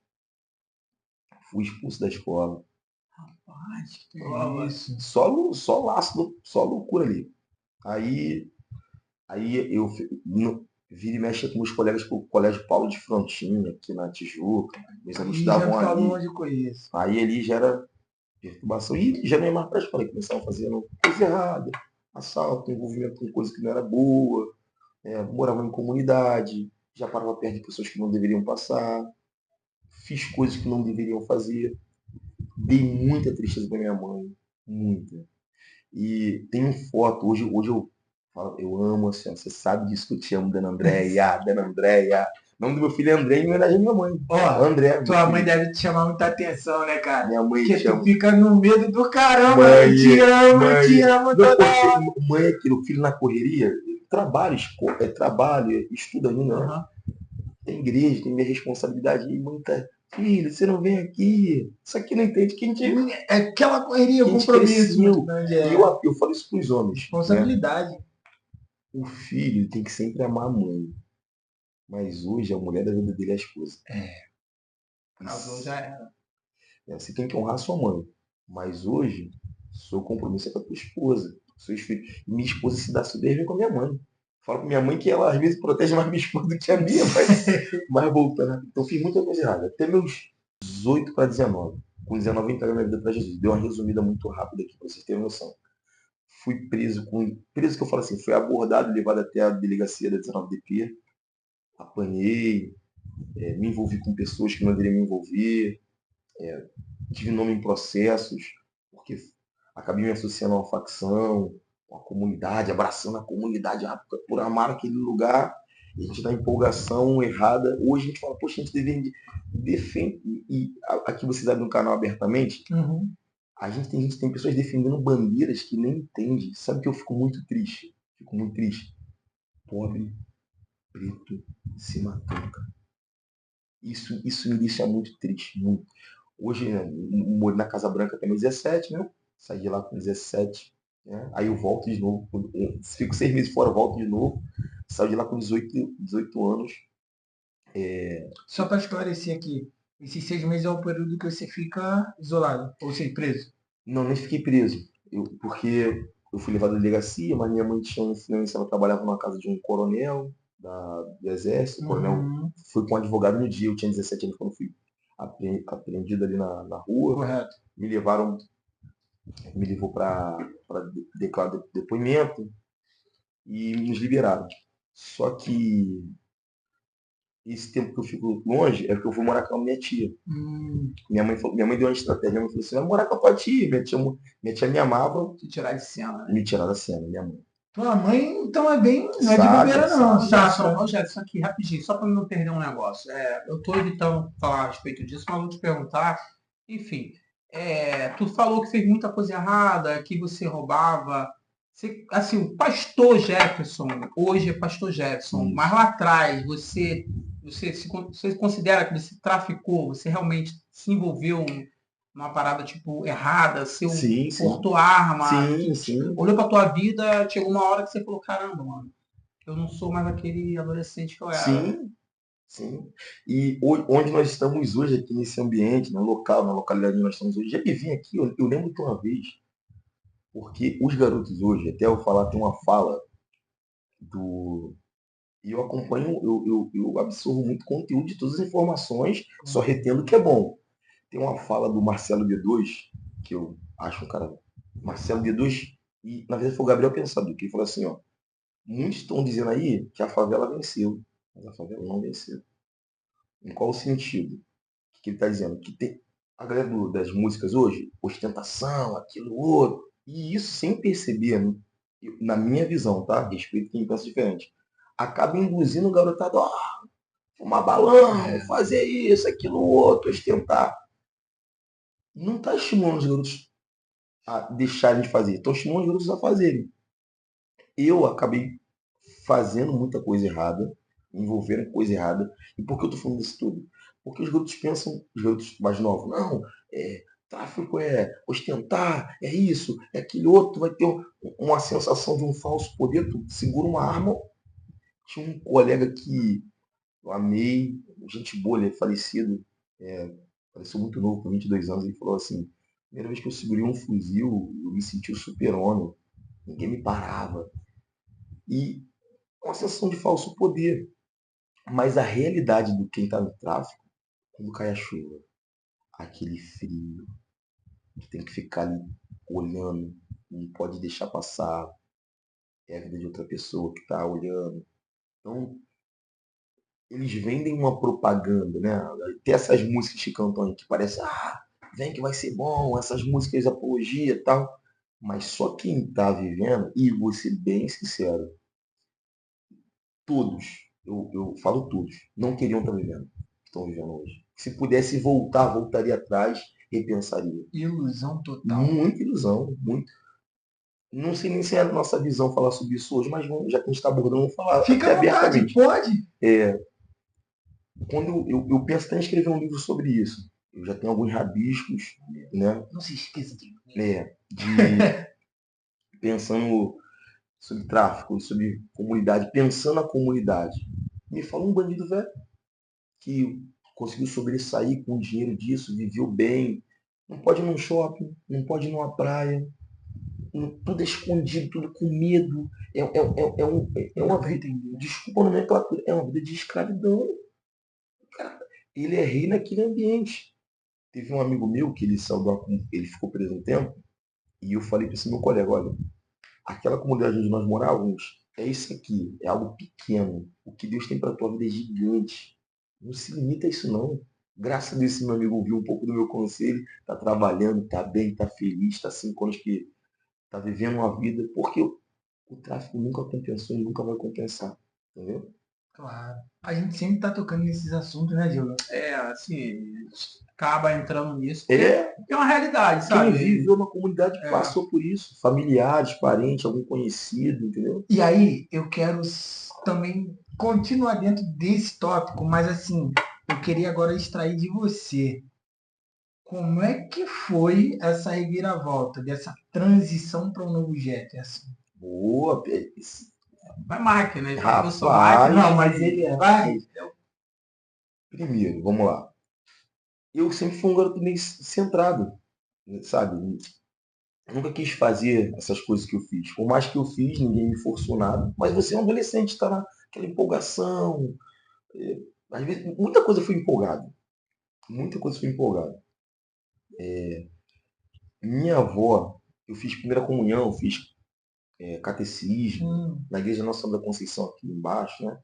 Fui expulso da escola. Rapaz, que Prova. Isso. Só laço, só loucura ali. Aí eu vira e mexe com meus colegas pro Colégio Paulo de Frontin, aqui na Tijuca. Meus amigos estudavam ali. Onde eu conheço. Aí ali já era perturbação. E já não ia mais para a escola. Começavam fazendo coisa errada. Assalto, envolvimento com coisa que não era boa. Morava em comunidade. Já parava perto de pessoas que não deveriam passar. Fiz coisas que não deveriam fazer. Dei muita tristeza para minha mãe. Muita. E tenho foto. Hoje eu falo, eu amo a senhora. Você sabe disso que eu te amo, Dona Andréia. Dona Andréia. O nome do meu filho é André em homenagem à minha mãe. Ó, André. tua mãe deve te chamar muita atenção, né, cara? Minha mãe Porque te ama. tu fica no medo do caramba. Mãe, Eu te amo, eu te amo Não, toda porque hora. mãe é aquilo, filho na correria, trabalho, estuda ainda, né? Tem igreja, tem minha responsabilidade. E mãe tá, filho, você não vem aqui. Isso aqui não entende que a gente, É aquela correria, que a gente compromisso cresceu. muito grande. E eu falo isso pros homens. Né? Responsabilidade. O filho tem que sempre amar a mãe. Mas hoje a mulher da vida dele é a esposa. Casou já era. Você tem que honrar sua mãe. Mas hoje, seu compromisso é com a tua esposa, seus filhos. Minha esposa se dá super bem com a minha mãe. Falo com minha mãe que ela às vezes protege mais minha esposa do que a minha, mas voltando. Então fiz muita coisa errada. Até meus 18 para 19. Com 19 eu entreguei minha vida para Jesus. Deu uma resumida muito rápida aqui para vocês terem noção. Fui preso Preso que eu falo assim, fui abordado e levado até a delegacia da 19DP. Apanhei, me envolvi com pessoas que não deveriam me envolver. Tive nome em processos, porque acabei me associando a uma facção, uma comunidade, abraçando a comunidade por amar aquele lugar, e a gente dá empolgação errada. Hoje a gente fala, poxa, a gente deveria defender, e aqui vocês abrem um canal abertamente, a gente tem pessoas defendendo bandeiras que nem entendem. Sabe que eu fico muito triste? Fico muito triste. Pobre, preto, se matando, cara. Isso me deixa muito triste, muito. Hoje, né, moro na Casa Branca até meus 17, né? Saí de lá com 17. Né? Aí eu volto de novo. Fico 6 meses fora, volto de novo. Saio de lá com 18 anos. Só para esclarecer aqui, esses 6 meses é o período que você fica isolado, ou seja, preso. Não, nem fiquei preso. Porque eu fui levado à delegacia, mas minha mãe tinha influência, ela trabalhava numa casa de um coronel do Exército. O coronel foi com um advogado no dia, eu tinha 17 anos quando fui apreendido ali na rua. Correto. Me levou para declarar depoimento e nos liberaram. Só que esse tempo que eu fico longe é porque eu vou morar com a minha tia. Minha mãe deu uma estratégia. Minha mãe falou assim, vai morar com a tua tia. Minha tia me amava. Te tirar de cena, né? Me tirar da cena, minha mãe. Tua mãe, então, não é de bobeira, não. Rogério, isso aqui rapidinho, só para não perder um negócio. Eu estou evitando falar a respeito disso, mas vou te perguntar. Enfim, tu falou que fez muita coisa errada, que você roubava. Assim, o pastor Jefferson, hoje é pastor Jefferson, mas lá atrás, você considera que você traficou, você realmente se envolveu numa parada tipo errada, portou arma, olhou pra tua vida, chegou uma hora que você falou, caramba, mano, eu não sou mais aquele adolescente que eu era. Sim. E onde nós estamos hoje, aqui nesse ambiente, no local, na localidade onde nós estamos hoje, já que vim aqui, eu lembro que uma vez, porque os garotos hoje, até eu falar, tem uma fala do. E eu acompanho, eu absorvo muito conteúdo de todas as informações, só retendo o que é bom. Tem uma fala do Marcelo D2, que eu acho um cara. Marcelo D2, e na verdade foi o Gabriel Pensador, que ele falou assim, ó. Muitos estão dizendo aí que a favela venceu, mas a favela não venceu. Em qual sentido? O que ele está dizendo? Que tem a galera das músicas hoje, ostentação, aquilo, outro, e isso sem perceber, né? Na minha visão, tá? Respeito quem pensa diferente. Acaba induzindo o garotado, ó, fumar balão, fazer isso, aquilo, outro, ostentar. Não está estimulando os garotos a deixarem de fazer, estão estimulando os garotos a fazerem. Eu acabei fazendo muita coisa errada, me envolvendo em coisa errada. E por que eu estou falando disso tudo? Porque os garotos pensam, os garotos mais novos, não, tráfico é ostentar, é isso, é aquele outro, vai ter uma sensação de um falso poder, tu segura uma arma. Tinha um colega que eu amei, gente boa, ele é falecido, faleceu muito novo, com 22 anos, ele falou assim, primeira vez que eu segurei um fuzil, eu me senti o super-homem, ninguém me parava. E uma sensação de falso poder. Mas a realidade do quem está no tráfico, quando cai a chuva, aquele frio, que tem que ficar ali olhando, não pode deixar passar, é a vida de outra pessoa que está olhando. Então, eles vendem uma propaganda, né? Tem essas músicas que cantam aí que parece, vem que vai ser bom, essas músicas de apologia e tal. Mas só quem está vivendo, e vou ser bem sincero, todos, eu falo todos, não queriam estar vivendo, estão vivendo hoje. Se pudesse voltar, voltaria atrás, repensaria. Ilusão total. Muita ilusão, muito. Não sei nem se é a nossa visão falar sobre isso hoje, mas já que a gente está abordando, vamos falar Fica até à vontade, abertamente. pode. Quando eu penso até em escrever um livro sobre isso, eu já tenho alguns rabiscos, né? Não se esqueça de pensando sobre tráfico, sobre comunidade, pensando a comunidade. Me fala um bandido velho que conseguiu sobressair com o dinheiro disso, viveu bem. Não pode ir num shopping, não pode ir numa praia, tudo é escondido, tudo com medo. É uma vida, desculpa a nomenclatura, é uma vida de escravidão. Cara, ele é rei naquele ambiente. Teve um amigo meu que ele saiu ele ficou preso um tempo, e eu falei para esse meu colega, olha, aquela comunidade onde nós morávamos é isso aqui, é algo pequeno. O que Deus tem para a tua vida é gigante. Não se limita a isso não. Graças a Deus esse meu amigo ouviu um pouco do meu conselho, está trabalhando, está bem, está feliz, está 5 anos que está vivendo uma vida, porque o tráfico nunca compensou e nunca vai compensar. Entendeu? Claro. A gente sempre tá tocando nesses assuntos, né, Gil? Assim, acaba entrando nisso, porque É, é uma realidade, quem sabe? viveu na comunidade passou por isso. Familiares, parentes, algum conhecido, entendeu? E aí, eu quero também continuar dentro desse tópico, mas assim, eu queria agora extrair de você. Como é que foi essa reviravolta, dessa transição para um novo jet? Assim? Boa, Vai Mike, né? Ele fala que eu sou Mike. rapaz. Não, mas ele é. Vai. Primeiro, vamos lá. Eu sempre fui um garoto meio centrado, sabe? Eu nunca quis fazer essas coisas que eu fiz. Por mais que eu fiz, ninguém me forçou nada. Mas você é um adolescente, está naquela empolgação. Às vezes, muita coisa foi empolgado. Muita coisa foi empolgado. Minha avó, eu fiz primeira comunhão, fiz catecismo, na igreja Nossa Senhora da Conceição aqui embaixo, né?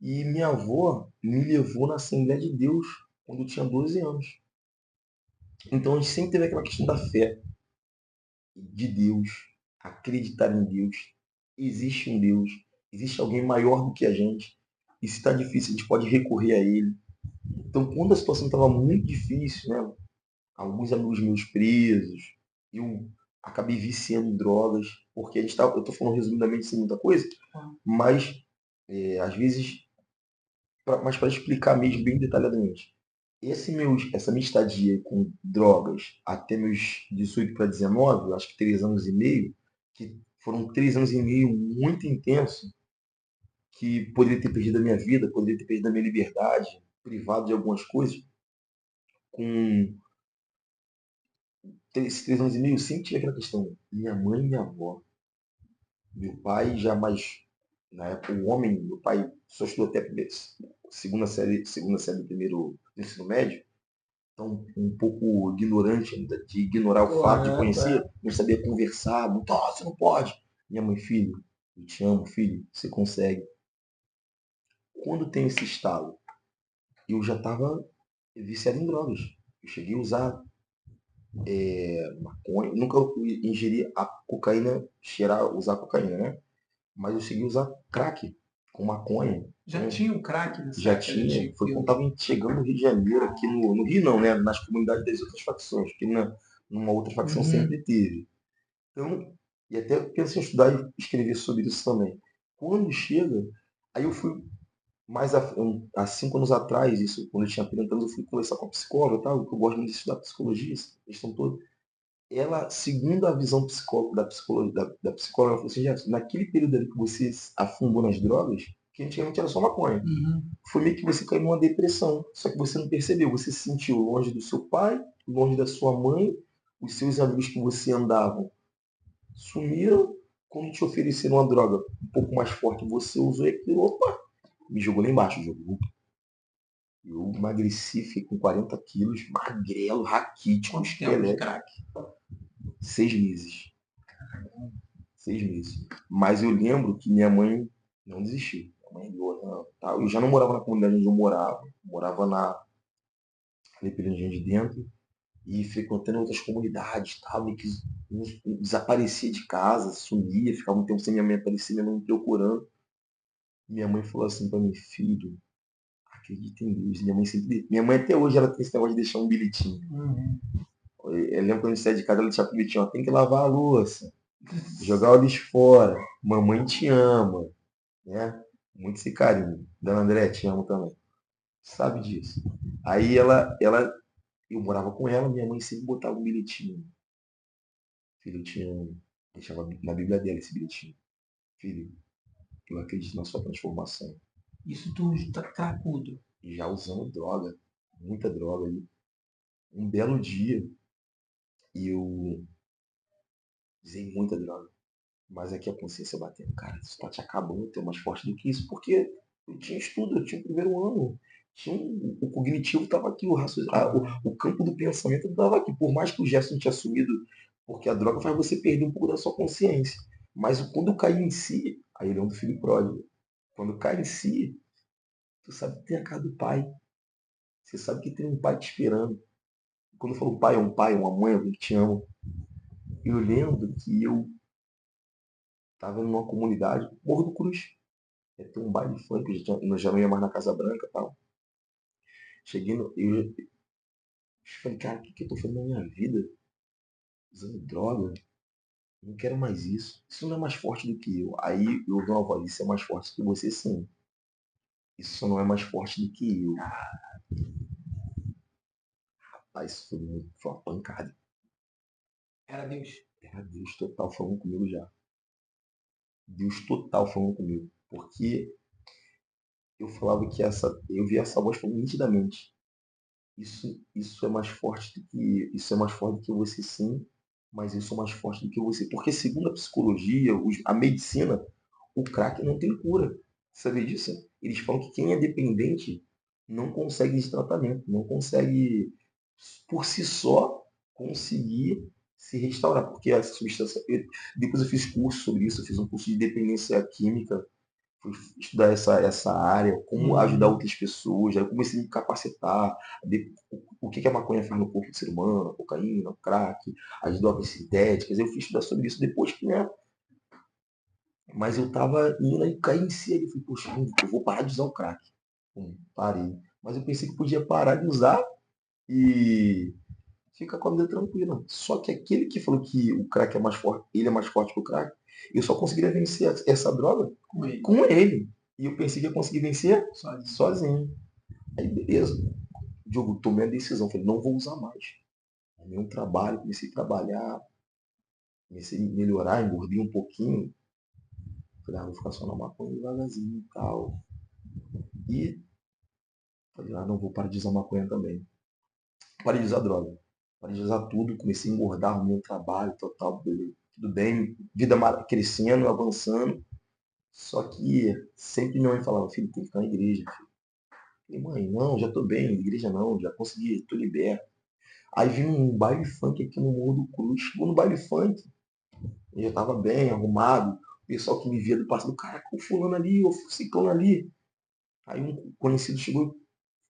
E minha avó me levou na Assembleia de Deus quando eu tinha 12 anos. Então a gente sempre teve aquela questão da fé, de Deus, acreditar em Deus. Existe um Deus, existe alguém maior do que a gente. E se está difícil, a gente pode recorrer a Ele. Então, quando a situação estava muito difícil, né, alguns amigos meus presos, eu acabei viciando em drogas, porque a gente eu estou falando resumidamente sem muita coisa, mas às vezes, mas para explicar mesmo bem detalhadamente. Essa minha estadia com drogas até meus 18 para 19, acho que 3 anos e meio, que foram 3 anos e meio muito intensos, que poderia ter perdido a minha vida, poderia ter perdido a minha liberdade, privado de algumas coisas, com esses 3 anos e meio, eu sempre tive aquela questão, minha mãe e minha avó. Meu pai já mais, na época, o homem, meu pai só estudou até a segunda série do primeiro do ensino médio, então um pouco ignorante ainda, de ignorar o fato de Correto, conhecer, não saber conversar, muito, você não pode. Minha mãe, filho, eu te amo, filho, você consegue. Quando tem esse estalo, eu já estava viciado em drogas. Eu cheguei a usar maconha, nunca ingeri a cocaína, usar cocaína, né? Mas eu cheguei a usar crack com maconha. Já tinha o crack nessa Já época? tinha, foi quando estava chegando no Rio de Janeiro, aqui no Rio não, né? Nas comunidades das outras facções, porque numa outra facção sempre teve. Então, e até penso em estudar e escrever sobre isso também. Quando chega, aí eu fui há 5 anos atrás, isso, quando eu tinha 30 anos, eu fui conversar com a psicóloga, tal, que eu gosto muito de estudar psicologia, essa questão toda. Ela, segundo a visão da psicóloga, ela falou assim, Jefferson, naquele período ali que você afundou nas drogas, que antigamente era só maconha, foi meio que você caiu numa depressão, só que você não percebeu, você se sentiu longe do seu pai, longe da sua mãe, os seus amigos que você andava sumiram, quando te ofereceram uma droga um pouco mais forte, você usou aquilo, opa, me jogou lá embaixo, jogou. Eu emagreci, fiquei com 40 quilos, magrelo, raquítico, Quanto tempo de crack? 6 meses. 6 meses. Mas eu lembro que minha mãe não desistiu. Minha mãe ligou, não, tá. Eu já não morava na comunidade onde eu morava. Morava ali pelo Engenho de Dentro. E frequentando outras comunidades, tal, e que desaparecia de casa, sumia, ficava um tempo sem minha mãe aparecer, minha mãe me procurando. Minha mãe falou assim para mim, filho, acredita em Deus. Minha mãe até hoje ela tem esse negócio de deixar um bilhetinho. Eu lembro quando a gente saía de casa, ela deixava um bilhetinho, ó, tem que lavar a louça, jogar o lixo fora, mamãe te ama, né? Muito esse carinho. Dona André, te amo também. Sabe disso. Aí eu morava com ela, minha mãe sempre botava um bilhetinho. Filho, eu te amo. Deixava na Bíblia dela esse bilhetinho. Filho, eu acredito na sua transformação. Isso tu tá cracudo. E já usando droga, muita droga ali. Um belo dia, eu usei muita droga. Mas aqui a consciência batendo, cara, isso tá te acabando, tu é mais forte do que isso, porque eu tinha estudo, eu tinha o primeiro ano, o cognitivo estava aqui, o campo do pensamento estava aqui, por mais que o Gerson tinha assumido, porque a droga faz você perder um pouco da sua consciência. Mas quando cai em si, aí ele é um filho pródigo, quando cai em si, tu sabe que tem a cara do pai, você sabe que tem um pai te esperando. Quando eu falo pai, uma mãe, alguém que te ama. Eu lembro que eu estava numa comunidade, Morro do Cruz. Ter um baile funk, eu já não ia mais na Casa Branca e tal. Cheguei no. Eu falei, cara, o que eu tô fazendo na minha vida? Usando droga? Não quero mais isso. Isso não é mais forte do que eu. Aí eu ouvi uma voz, isso é mais forte que você sim. Isso só não é mais forte do que eu. Rapaz, isso foi uma pancada. Era Deus. Era Deus total falando comigo já. Deus total falando comigo. Porque eu falava que eu via essa voz falando nitidamente. Isso é mais forte do que isso é mais forte do que você sim, mas eu sou mais forte do que você. Porque segundo a psicologia, a medicina, o crack não tem cura. Sabe disso? Eles falam que quem é dependente não consegue esse tratamento, não consegue por si só conseguir se restaurar, porque essa substância. Depois eu fiz curso sobre isso, eu fiz um curso de dependência química, fui estudar essa área, como ajudar outras pessoas, aí eu comecei a me capacitar, o que a maconha faz no corpo do ser humano, a cocaína, o crack, as drogas sintéticas, eu fui estudar sobre isso depois que, né? Mas eu tava indo e caí em si, aí eu falei, poxa, eu vou parar de usar o crack. Parei. Mas eu pensei que podia parar de usar e ficar com a vida tranquila. Só que aquele que falou que o crack é mais forte, ele é mais forte que o crack, eu só conseguiria vencer essa droga com ele. E eu pensei que ia conseguir vencer sozinho. Aí beleza. Diogo, tomei a decisão, falei, não vou usar mais. Arrumei um trabalho, comecei a trabalhar, comecei a melhorar, engordei um pouquinho. Falei, vou ficar só na maconha devagarzinho e tal. E falei, não vou parar de usar maconha também. Parei de usar droga. Parei de usar tudo, comecei a engordar o meu trabalho, total, tudo bem, vida crescendo, avançando. Só que sempre minha mãe falava, filho, tem que ficar na igreja, filho. Falei, mãe, não, já tô bem, igreja não, já consegui, tô liberto. Aí vi um baile funk aqui no Morro do Cruz, chegou no baile funk, eu já tava bem, arrumado, o pessoal que me via do passado, cara, o fulano ali, o ciclano ali. Aí um conhecido chegou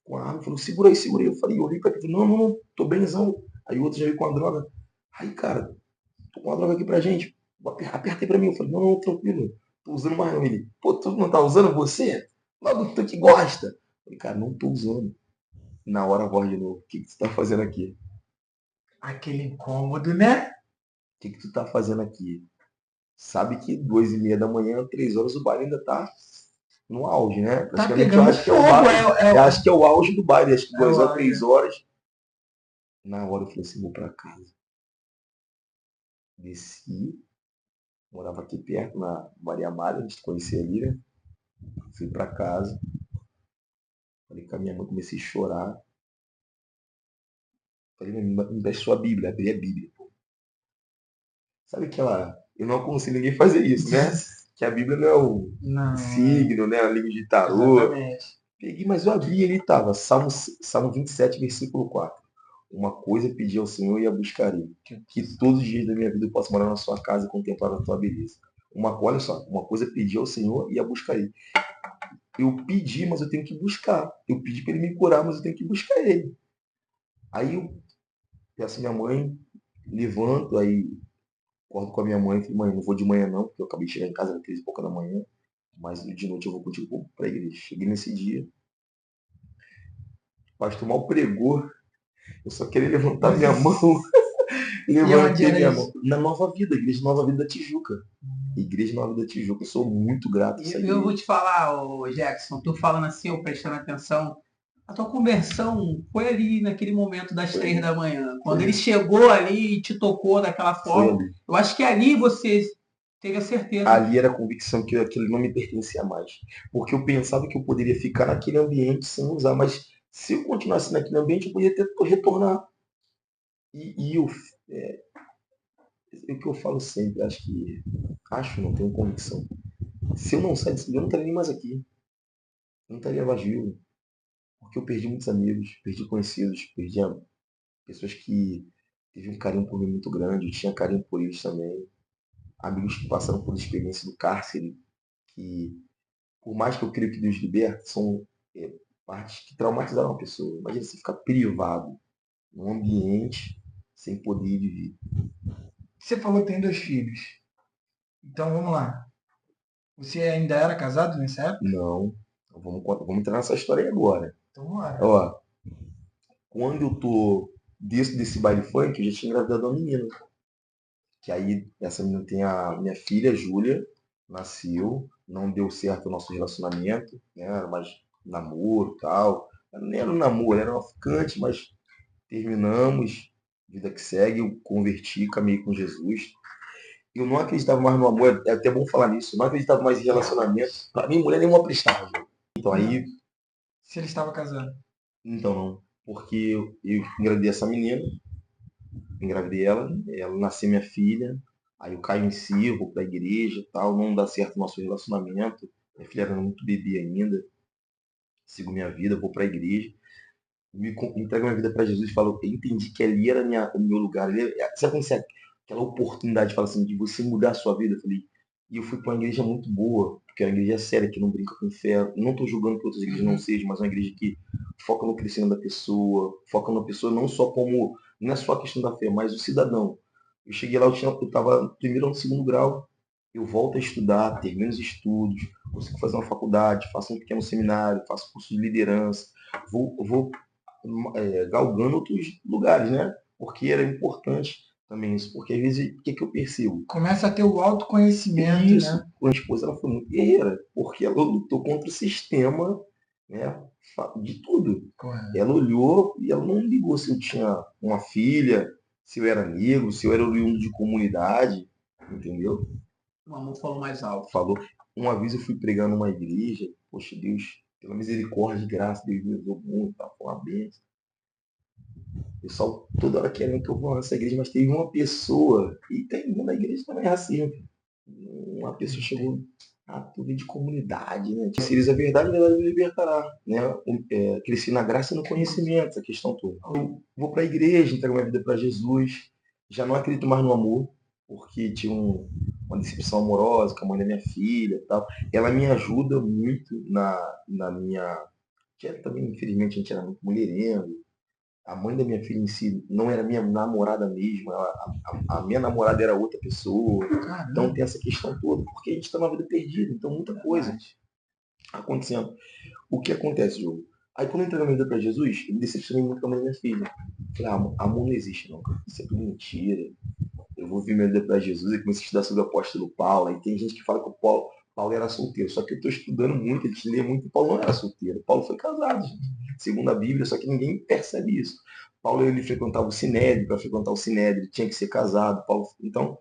com a arma, falou, segura aí, segura aí. Eu falei, eu olhei pra ele, não, tô benzão. Aí o outro já veio com a droga. Aí, cara, tô com a droga aqui pra gente. Aperta aí pra mim. Eu falei, não, tranquilo, tô usando mais não. Ele, pô, tu não tá usando você? Logo tu que gosta. Eu falei, cara, não tô usando. Na hora a voz de novo, o que tu tá fazendo aqui? Aquele incômodo, né? O que tu tá fazendo aqui? Sabe que 2h30 da manhã, 3 horas, o baile ainda tá no auge, né? Tá Praticamente eu pegando acho que é o fogo, baile. Eu acho que é o auge do baile, acho que é 2 o horas, auge. 3 horas. Na hora eu falei assim, vou pra casa. Desci, morava aqui perto, na Maria Amália, a gente conhecia ali, né? Fui pra casa. Falei com a minha mãe, comecei a chorar. Falei, me empresta sua Bíblia, abri a Bíblia. Pô. Sabe aquela... Eu não aconselho ninguém fazer isso, né? Que a Bíblia não é o Não, signo, né? A língua de tarô. exatamente. Peguei, mas eu abri ali, tava. Salmo 27, versículo 4. Uma coisa pedi ao Senhor e a buscarei. Que todos os dias da minha vida eu possa morar na sua casa e contemplar a tua beleza. Olha só, uma coisa pedi ao Senhor e a buscarei. Eu pedi, mas eu tenho que buscar. Eu pedi para ele me curar, mas eu tenho que buscar ele. Aí eu peço a minha mãe, levanto, aí acordo com a minha mãe, falei, mãe, não vou de manhã não, porque eu acabei de chegar em casa às 3h pouca da manhã, mas de noite eu vou contigo para a igreja. Cheguei nesse dia, o pastor mal pregou, eu só queria levantar minha mão, E onde levantei era minha isso? mão. Na Nova Vida, Igreja Nova Vida da Tijuca. Igreja Nova Vida da Tijuca, eu sou muito grato a essa Eu vou igreja. te falar, ô Jackson, tu falando assim, eu prestando atenção, a tua conversão foi ali naquele momento das Foi 3 da manhã. Quando Foi ele chegou ali e te tocou daquela Foi forma, ali. eu acho que ali você teve a certeza. Ali era a convicção que aquilo não me pertencia mais. Porque eu pensava que eu poderia ficar naquele ambiente sem usar, mas se eu continuasse naquele ambiente, eu poderia ter retornar. E é o que eu falo sempre, não tenho convicção. Se eu não sair desse lugar, eu não estaria nem mais aqui. Eu não estaria mais vivo. Porque eu perdi muitos amigos, perdi conhecidos, perdi pessoas que teve um carinho por mim muito grande, eu tinha carinho por eles também. Amigos que passaram por experiência do cárcere, que, por mais que eu creio que Deus liberta, são partes que traumatizaram a pessoa. Imagina você ficar privado num ambiente sem poder viver. Você falou que tem 2 filhos. Então vamos lá. Você ainda era casado nessa época? Não, vamos entrar nessa história aí agora. Então bora. Ó, quando eu tô desse baile funk, eu já tinha engravidado uma menina. Que aí essa menina tem a minha filha, Júlia, nasceu, não deu certo o nosso relacionamento, né? Era mais namoro e tal. Nem era um namoro, era uma ficante, mas terminamos, vida que segue, eu converti, caminhei com Jesus. Eu não acreditava mais no amor, é até bom falar nisso, eu não acreditava mais em relacionamento. Pra mim, mulher nenhuma prestava. Então aí, Se ele estava casado. então não, porque eu engravidei essa menina, engravidei ela nasceu minha filha, aí eu caio em si, eu vou pra igreja e tal, não dá certo o nosso relacionamento, minha filha era muito bebê ainda, sigo minha vida, vou pra igreja, entrego minha vida para Jesus e falo, eu entendi que ali era o meu lugar, sabe quando você, aquela oportunidade, fala assim, de você mudar a sua vida, eu falei, e eu fui para uma igreja muito boa, porque é uma igreja séria, que não brinca com fé, eu não estou julgando que outras igrejas não sejam, mas é uma igreja que foca no crescimento da pessoa, foca na pessoa não só como, não é só a questão da fé, mas o cidadão. Eu cheguei lá, eu estava no primeiro ou no segundo grau, eu volto a estudar, termino os estudos, consigo fazer uma faculdade, faço um pequeno seminário, faço curso de liderança, vou galgando outros lugares, né? Porque era importante também isso. Porque às vezes, o que, que eu percebo? Começa a ter o autoconhecimento, Isso, né? a esposa ela foi muito guerreira, porque ela lutou contra o sistema, né? De tudo. Correto. Ela olhou e ela não ligou se eu tinha uma filha, se eu era negro, se eu era oriundo de comunidade, entendeu? O amor falou mais alto. Falou. uma vez eu fui pregar numa igreja, poxa, Deus, pela misericórdia e graça, Deus me usou muito, tá? Foi uma bênção. O pessoal toda hora querendo que eu vou nessa igreja, mas teve uma pessoa, e tem na igreja também é racismo. Uma pessoa chegou, tu vem de comunidade, né? Seres a verdade me libertará, né? Cresci na graça e no conhecimento, essa questão toda. Eu vou para a igreja, entrego minha vida para Jesus, já não acredito mais no amor, porque tinha uma decepção amorosa com a mãe da minha filha e tal. Ela me ajuda muito na minha... Que também, infelizmente, a gente era muito mulherengo. A mãe da minha filha em si não era minha namorada mesmo, a minha namorada era outra pessoa. Então tem essa questão toda, porque a gente está numa vida perdida, então muita coisa acontecendo. O que acontece, Diogo? Aí quando eu entreguei a minha vida para Jesus, eu me decepcionei muito com a mãe da minha filha. Falei, amor não existe não, cara. Isso é tudo mentira. Eu vou vir minha vida para Jesus e comecei a estudar sobre o apóstolo Paulo. Aí tem gente que fala que o Paulo era solteiro, só que eu estou estudando muito, ele lê muito, e Paulo não era solteiro. Paulo foi casado, gente, segundo a Bíblia, só que ninguém percebe isso. Paulo, ele frequentava o Sinédrio, para frequentar o Sinédrio, ele tinha que ser casado. Paulo, então,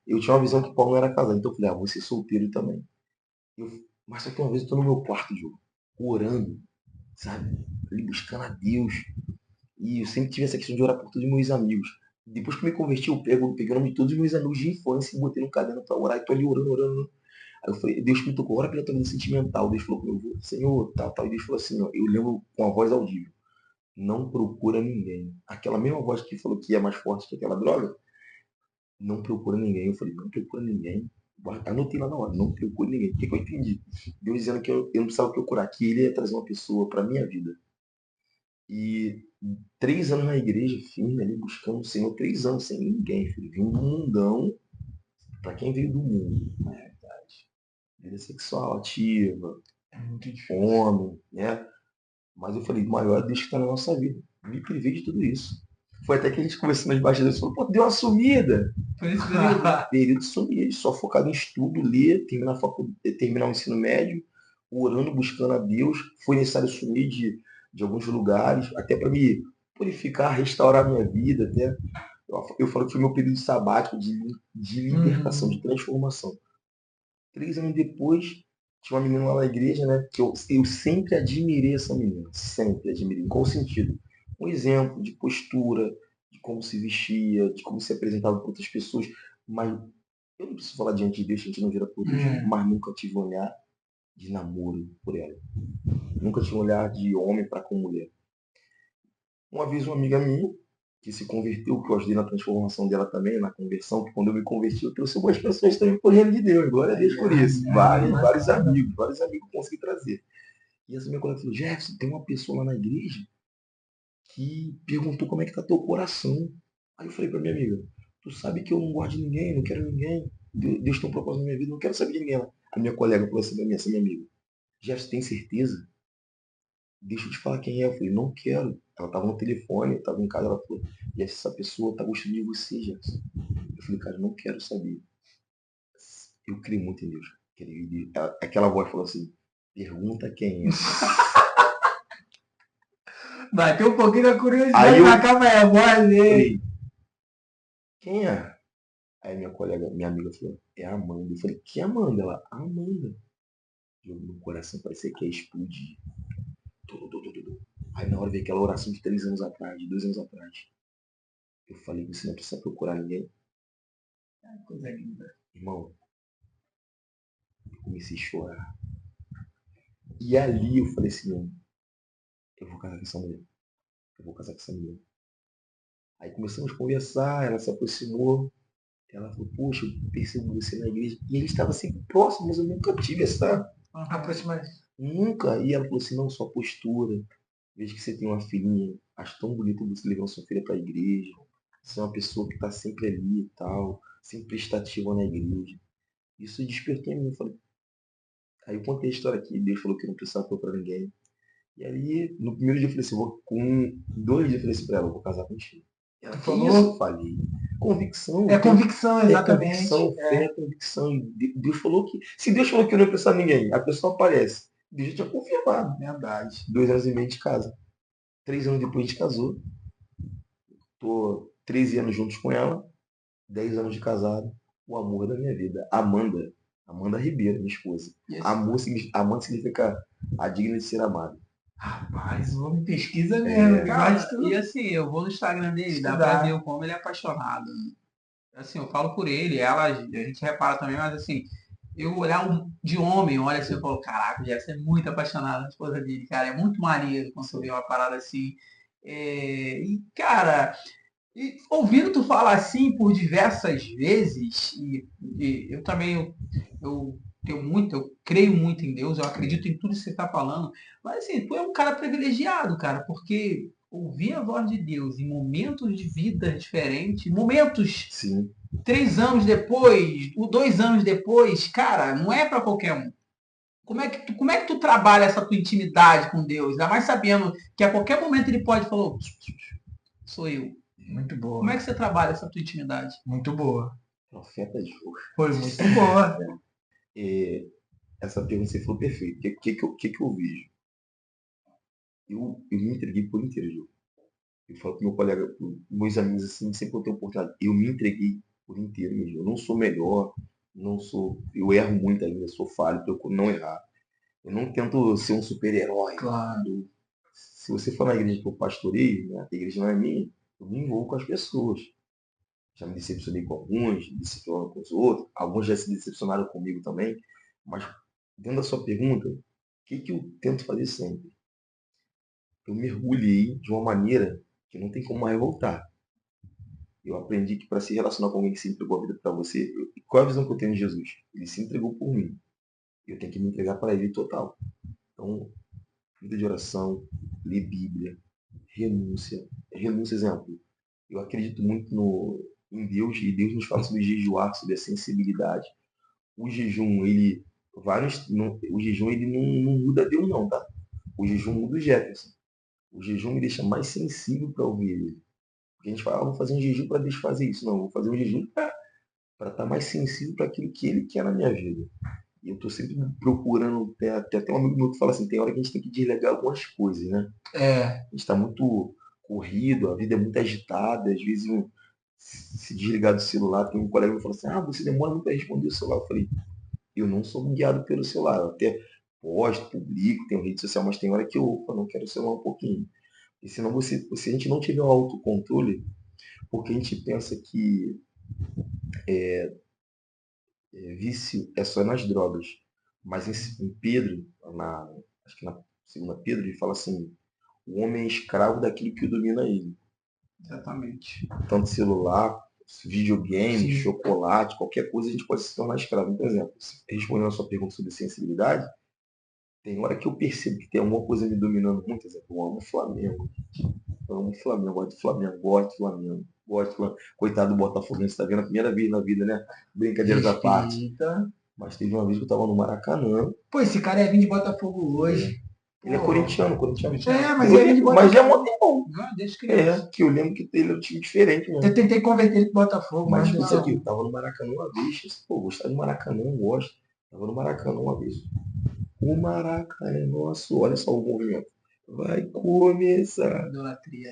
eu tinha uma visão que Paulo não era casado, então eu falei, vou ser solteiro também. Mas só que uma vez eu estou no meu quarto, Diogo, orando, sabe? Ali buscando a Deus. E eu sempre tive essa questão de orar por todos os meus amigos. Depois que eu me converti, eu peguei o nome de todos os meus amigos de infância e botei no caderno para orar. E tô ali orando. Aí eu falei, Deus me tocou, ora pela tua vida sentimental. Deus falou comigo, Senhor, tal. E Deus falou assim, ó, eu lembro com a voz audível, não procura ninguém. Aquela mesma voz que falou que é mais forte que aquela droga, não procura ninguém. Eu falei, não procura ninguém. Anotei lá na hora, não procura ninguém. O que eu entendi? Deus dizendo que eu não precisava procurar, que ele ia trazer uma pessoa para minha vida. E 3 anos na igreja, firme ali, buscando o Senhor, 3 anos sem ninguém, filho. Vindo do mundão, para quem veio do mundo, na realidade. Vida sexual ativa, muito difícil. homem, né? Mas eu falei, maior é Deus que está na nossa vida. Me privei de tudo isso. Foi até que a gente conversou nas bastidores e falou, pô, deu uma sumida. Foi esse período. Período de sumir, só focado em estudo, ler, terminar o ensino médio, orando, buscando a Deus. Foi necessário sumir de alguns lugares, até para me purificar, restaurar minha vida. Até eu falo que foi meu período sabático de libertação, de transformação. 3 anos depois, tinha uma menina lá na igreja, né? Que eu sempre admirei essa menina. Sempre admirei. Em qual sentido? Um exemplo de postura, de como se vestia, de como se apresentava para outras pessoas. Mas eu não preciso falar diante de Deus, a gente não vira por Deus. Mas nunca tive um olhar de namoro por ela. Nunca tive um olhar de homem para com mulher. Uma vez uma amiga minha, que se converteu, que eu ajudei na transformação dela também, na conversão, que quando eu me converti, eu trouxe algumas pessoas também por reino de Deus. Glória a Deus por isso. Vários amigos consegui trazer. E essa minha colega falou, Jefferson, tem uma pessoa lá na igreja que perguntou como é que tá teu coração. Aí eu falei pra minha amiga, tu sabe que eu não gosto de ninguém, não quero ninguém. Deus tem um propósito na minha vida, não quero saber de ninguém. A minha colega falou assim pra mim, essa minha amiga, Jefferson, tem certeza? Deixa eu te falar quem é. Eu falei, não quero. Ela tava no telefone, eu tava em casa, ela falou, e essa pessoa tá gostando de você, Jefferson. Eu falei, cara, não quero saber. Eu creio muito em Deus. Aquela voz falou assim, pergunta quem é. Bateu um pouquinho da curiosidade Aí eu na cama, é a voz dele. falei, quem é? Aí minha amiga falou, é a Amanda. Eu falei, que Amanda? Ela, a Amanda. Meu coração parecia que ia explodir. Aí na hora veio aquela oração de 3 anos atrás, de 2 anos atrás. Eu falei, você não precisa procurar ninguém. Coisa linda. Irmão, eu comecei a chorar. E ali eu falei assim, não, eu vou casar com essa mulher. Eu vou casar com essa mulher. Aí começamos a conversar, ela se aproximou. Ela falou, poxa, eu percebo você na igreja. E ele estava sempre próximo, mas eu nunca tive essa aproximação. Nunca. E ela falou assim, não, sua postura. Vejo que você tem uma filhinha. Acho tão bonito você levando sua filha para a igreja. Você é uma pessoa que está sempre ali e tal. Sempre prestativa na igreja. Isso despertou em mim. Eu falei... Aí eu contei a história aqui. Deus falou que eu não precisava procurar ninguém. E aí, no primeiro dia eu falei assim, com 2 dias eu falei assim pra ela, eu vou casar contigo. Ela, que falou? isso? Eu falei. Convicção. É convicção, exatamente. Convicção, fé, convicção. Deus falou que... Se Deus falou que eu não ia precisar de ninguém, a pessoa aparece. Deus já tinha confirmado. Verdade. 2 anos e meio de casa. 3 anos depois a gente casou. Tô 13 anos juntos com ela. 10 anos de casado. O amor da minha vida. Amanda. Amanda Ribeiro, minha esposa. Isso. Amanda significa a digna de ser amada. Rapaz, o homem pesquisa mesmo. Ele Cara, gosta de tudo. e assim, eu vou no Instagram dele, dá Estudar. pra ver o como ele é apaixonado. Assim, eu falo por ele, a gente repara também, mas assim, eu olhar de homem, olha assim, eu falo, caraca, o Jefferson é muito apaixonado na esposa dele, cara, é muito maneiro quando você vê uma parada assim. E, cara, ouvindo tu falar assim por diversas vezes, e eu também eu creio muito em Deus, eu acredito em tudo que você está falando, mas assim, tu é um cara privilegiado, cara, porque ouvir a voz de Deus em momentos de vida diferentes, momentos Sim. 3 anos depois, 2 anos depois, cara, não é para qualquer um. Como é que tu trabalha essa tua intimidade com Deus? Ainda mais sabendo que a qualquer momento ele pode falar, sou eu. Muito boa. Como é que você trabalha essa tua intimidade? Muito boa. Profeta de fogo. Foi muito boa. Essa pergunta você falou perfeito. O que eu vejo? Eu me entreguei por inteiro, Gil. Eu falo pro meu colega, pros meus amigos assim, sempre que eu tenho oportunidade, eu me entreguei por inteiro mesmo. Eu não sou melhor, eu erro muito ainda, sou falho, procuro não errar. Eu não tento ser um super-herói. Claro. Se você for na igreja que eu pastorei, né, a igreja não é minha, eu me envolvo com as pessoas. Já me decepcionei com alguns, me decepcionando com os outros, alguns já se decepcionaram comigo também, mas dentro da sua pergunta, o que eu tento fazer sempre? Eu mergulhei de uma maneira que não tem como mais voltar. Eu aprendi que para se relacionar com alguém que se entregou a vida para você, qual é a visão que eu tenho de Jesus? Ele se entregou por mim. Eu tenho que me entregar para ele total. Então, vida de oração, ler Bíblia, renúncia. Renúncia, exemplo. Eu acredito muito em Deus e Deus nos fala sobre jejuar, sobre a sensibilidade. O jejum, ele o jejum ele não muda Deus não, tá? O jejum muda o Jefferson. O jejum me deixa mais sensível para ouvir ele. Porque a gente fala, vou fazer um jejum para Deus fazer isso. Não, vou fazer um jejum para estar mais sensível para aquilo que ele quer na minha vida. E eu estou sempre procurando, até um amigo meu que fala assim, tem hora que a gente tem que desligar algumas coisas, né? A gente está muito corrido, a vida é muito agitada, às vezes se desligar do celular, tem um colega que me fala assim, você demora muito para responder o celular. Eu falei, eu não sou guiado pelo celular, eu até posto, publico, tenho rede social, mas tem hora que eu não quero o celular um pouquinho. E senão se a gente não tiver o autocontrole, porque a gente pensa que vício é só nas drogas. Mas em Pedro, acho que na segunda Pedro, ele fala assim, o homem é escravo daquilo que o domina ele. Exatamente. Tanto celular, videogame, Sim. chocolate, qualquer coisa a gente pode se tornar escravo. Por exemplo, respondendo a sua pergunta sobre sensibilidade, tem hora que eu percebo que tem alguma coisa me dominando muito. Por exemplo, eu amo o Flamengo. Eu amo o Flamengo, gosto do Flamengo, gosto do Flamengo. Gosto do Flamengo. Coitado do Botafogo, você está vendo a primeira vez na vida, né? Brincadeiras à parte. Mas teve uma vez que eu estava no Maracanã. Pô, esse cara ia vir de Botafogo hoje. Ele é corintiano. Mas ia vir de Botafogo. Mas já é um tempão. Não, desde criança. Que eu lembro que ele era um time diferente mesmo. Eu tentei converter ele pro Botafogo, Mas mas isso aqui, eu tava no Maracanã uma vez. Pô, gostar de Maracanã, eu gosto. Tava no Maracanã uma vez. O Maracanã é nosso. Olha só o movimento. Vai começar. Idolatria.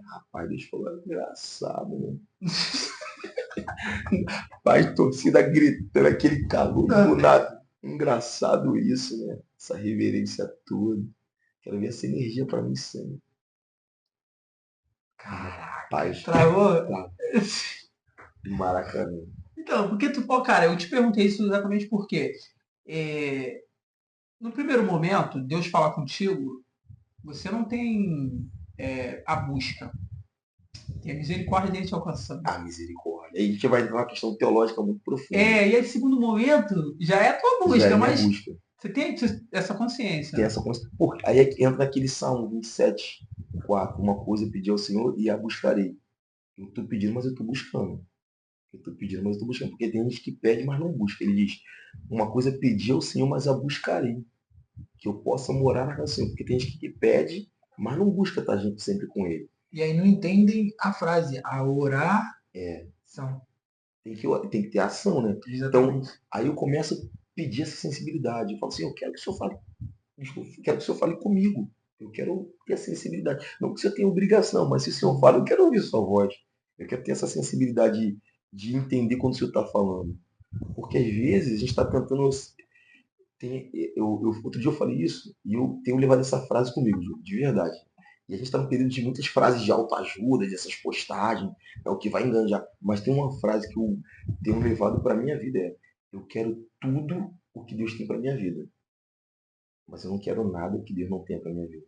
Rapaz, deixa eu falar, engraçado, né? Pai, torcida gritando, aquele calor do nada. Engraçado isso, né? Essa reverência toda. Quero ver essa energia pra mim sempre. Rapaz, Travou? do Maracanã. Então, porque cara, eu te perguntei isso exatamente porque no primeiro momento, Deus fala contigo, você não tem a busca. Tem a misericórdia dele te alcançando. A misericórdia. Aí a gente vai entrar numa questão teológica muito profunda. E aí, segundo momento, já é a tua busca, Já é mas busca. você tem essa consciência. Tem essa consciência. Porque aí entra naquele Salmo 27, 4. Uma coisa eu pedi ao Senhor e a buscarei. Eu estou pedindo, mas eu estou buscando. Porque tem gente que pede, mas não busca. Ele diz, uma coisa eu pedi ao Senhor, mas a buscarei. Que eu possa morar na casa do Senhor. Porque tem gente que pede, mas não busca estar sempre com ele. E aí não entendem a frase, a orar são. Tem que ter ação, né? Exatamente. Então, aí eu começo a pedir essa sensibilidade. Eu falo assim, eu quero que o Senhor fale. Quero que o Senhor fale comigo. Eu quero ter a sensibilidade. Não que você tenha obrigação, mas se o Senhor fala, eu quero ouvir sua voz. Eu quero ter essa sensibilidade de entender quando o Senhor está falando. Porque às vezes a gente está tentando. Outro dia eu falei isso e eu tenho levado essa frase comigo, de verdade. E a gente está num período de muitas frases de autoajuda, dessas postagens, é o que vai enganjar. Mas tem uma frase que eu tenho levado para minha vida, eu quero tudo o que Deus tem para minha vida. Mas eu não quero nada que Deus não tenha para minha vida.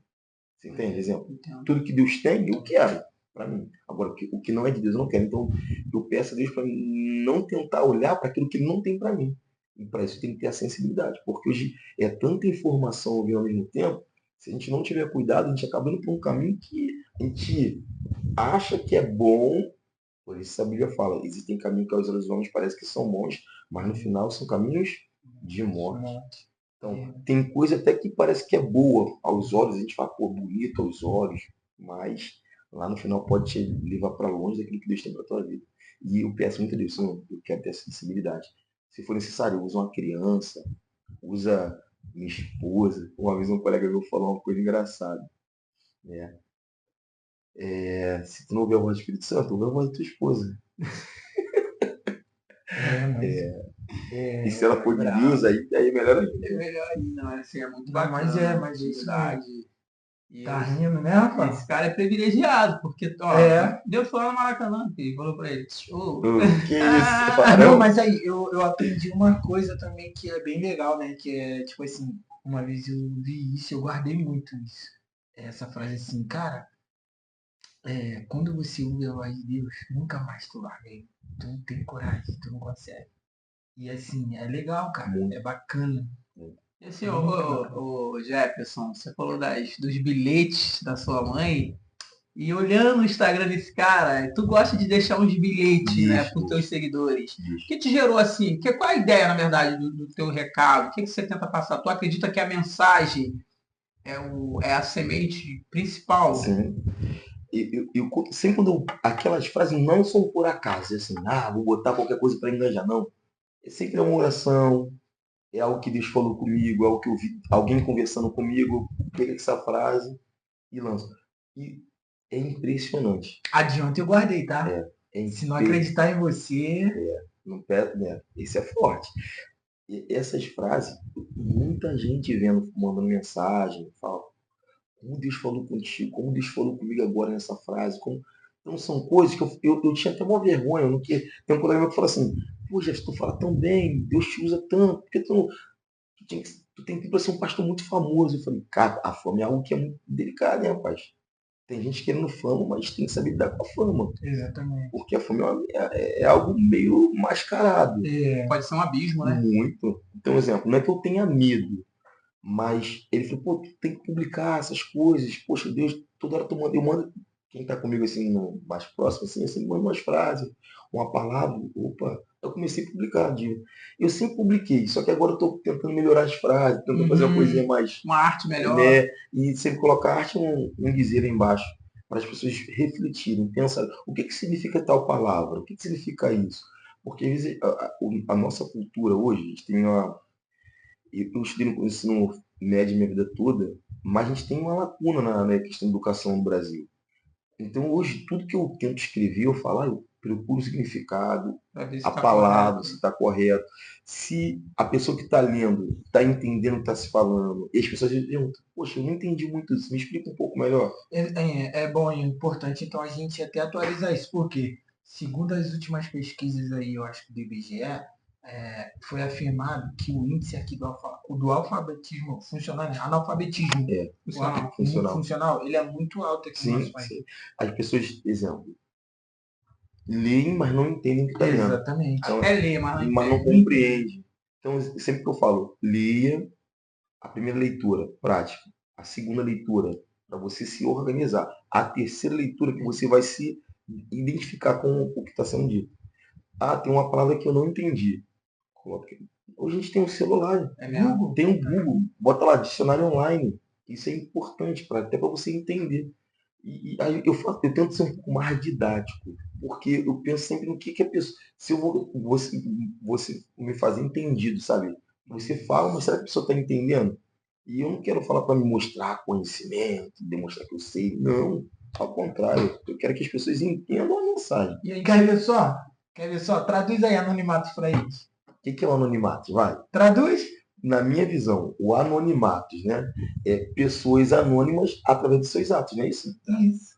Você entende? Exemplo, tudo que Deus tem, eu quero para mim. Agora, o que não é de Deus, eu não quero. Então, eu peço a Deus para não tentar olhar para aquilo que Ele não tem para mim. E para isso tem que ter a sensibilidade. Porque hoje é tanta informação ao mesmo tempo, se a gente não tiver cuidado, a gente acaba indo por um caminho que a gente acha que é bom. Por isso a Bíblia fala, existem caminhos que aos olhos dos homens parece que são bons, mas no final são caminhos de morte. Então, tem coisa até que parece que é boa aos olhos, a gente fala, pô, bonito aos olhos, mas lá no final pode te levar para longe daquilo que Deus tem para a tua vida. E eu peço muito a Deus, Senhor, eu quero ter essa sensibilidade. Se for necessário, usa uma criança, usa minha esposa. Uma vez um colega meu falou uma coisa engraçada, né? Se tu não ouvir a voz do Espírito Santo, ouve a voz da tua esposa. E se ela for de Deus, aí é melhor ainda. É melhor ainda, mas assim, é muito Não, bacana. mas isso Tá rindo, né, rapaz? Esse cara é privilegiado, porque, ó, Deus falou no Maracanã, filho, falou pra ele. Que isso, não, mas aí, eu aprendi uma coisa também que é bem legal, né? Que é, tipo assim, uma vez eu vi isso, eu guardei muito isso. Essa frase assim, cara, quando você ouve a voz de Deus, nunca mais tu larguei. Tu não tem coragem, tu não consegue. E assim, é legal, cara, é bacana. E assim, ô Jefferson, você falou dos bilhetes da sua mãe, e olhando o Instagram desse cara, tu gosta de deixar uns bilhetes, né, para os teus seguidores. O que te gerou assim? Qual a ideia, na verdade, do teu recado? O que você tenta passar? Tu acredita que a mensagem é a semente principal? Sim. Sempre quando aquelas frases não são por acaso, assim, vou botar qualquer coisa para engajar, não. É sempre uma oração, é algo que Deus falou comigo, é algo que eu vi alguém conversando comigo, pega essa frase e lança. E é impressionante. Adiante eu guardei, tá? Se não acreditar em você... Não perde, né? Esse é forte. E essas frases, muita gente vendo, mandando mensagem, fala, como Deus falou contigo, como Deus falou comigo agora nessa frase. Então são coisas que eu tinha até uma vergonha. Tem um colega meu que fala assim, pô, Jeff, tu fala tão bem, Deus te usa tanto, porque tu tem que ser um pastor muito famoso. Eu falei, cara, a fama é algo que é muito delicado, né, rapaz? Tem gente querendo fama, mas tem que saber lidar com a fama. Exatamente. Porque a fama é algo meio mascarado. Pode ser um abismo, né? Muito. Então, exemplo, não é que eu tenha medo, mas ele falou, pô, tu tem que publicar essas coisas. Poxa, Deus, toda hora eu mando, quem está comigo assim, mais próximo, assim, eu sempre mando umas frases, uma palavra, opa, eu comecei a publicar, eu sempre publiquei, só que agora eu estou tentando melhorar as frases, tentando fazer uma coisinha mais... Uma arte melhor. Né, e sempre colocar arte um dizer embaixo, para as pessoas refletirem, pensar, o que significa tal palavra, o que significa isso? Porque às vezes a nossa cultura hoje, a gente tem eu estudei no ensino médio minha vida toda, mas a gente tem uma lacuna na questão da educação no Brasil. Então hoje, tudo que eu tento escrever, eu falo, eu procuro o significado, a palavra, se está correto. Se a pessoa que está lendo está entendendo o que está se falando, e as pessoas dizem, poxa, eu não entendi muito isso, me explica um pouco melhor. É bom e importante, então, a gente até atualizar isso, porque, segundo as últimas pesquisas aí, eu acho que do IBGE, foi afirmado que o índice aqui do alfabetismo funcional, né? Analfabetismo funcional, ele é muito alto aqui no nosso país. Sim. As pessoas, exemplo, leem, mas não entendem o que está lendo. Exatamente. Então, ler, mas não compreende. Então, sempre que eu falo, leia a primeira leitura, prática. A segunda leitura, para você se organizar. A terceira leitura, que você vai se identificar com o que está sendo dito. Tem uma palavra que eu não entendi. Hoje a gente tem um celular, tem um Google, bota lá, dicionário online. Isso é importante, até para você entender. E aí eu tento ser um pouco mais didático, porque eu penso sempre no que a pessoa... Se eu você me fazer entendido, sabe? Você fala, mas será que a pessoa está entendendo? E eu não quero falar para me mostrar conhecimento, demonstrar que eu sei. Não, ao contrário. Eu quero que as pessoas entendam a mensagem. E aí, quer ver só? Traduz aí anonimato para eles. que é o anonimato? Vai. Traduz? Na minha visão, o anonimato, né? É pessoas anônimas através dos seus atos, não é isso? Isso.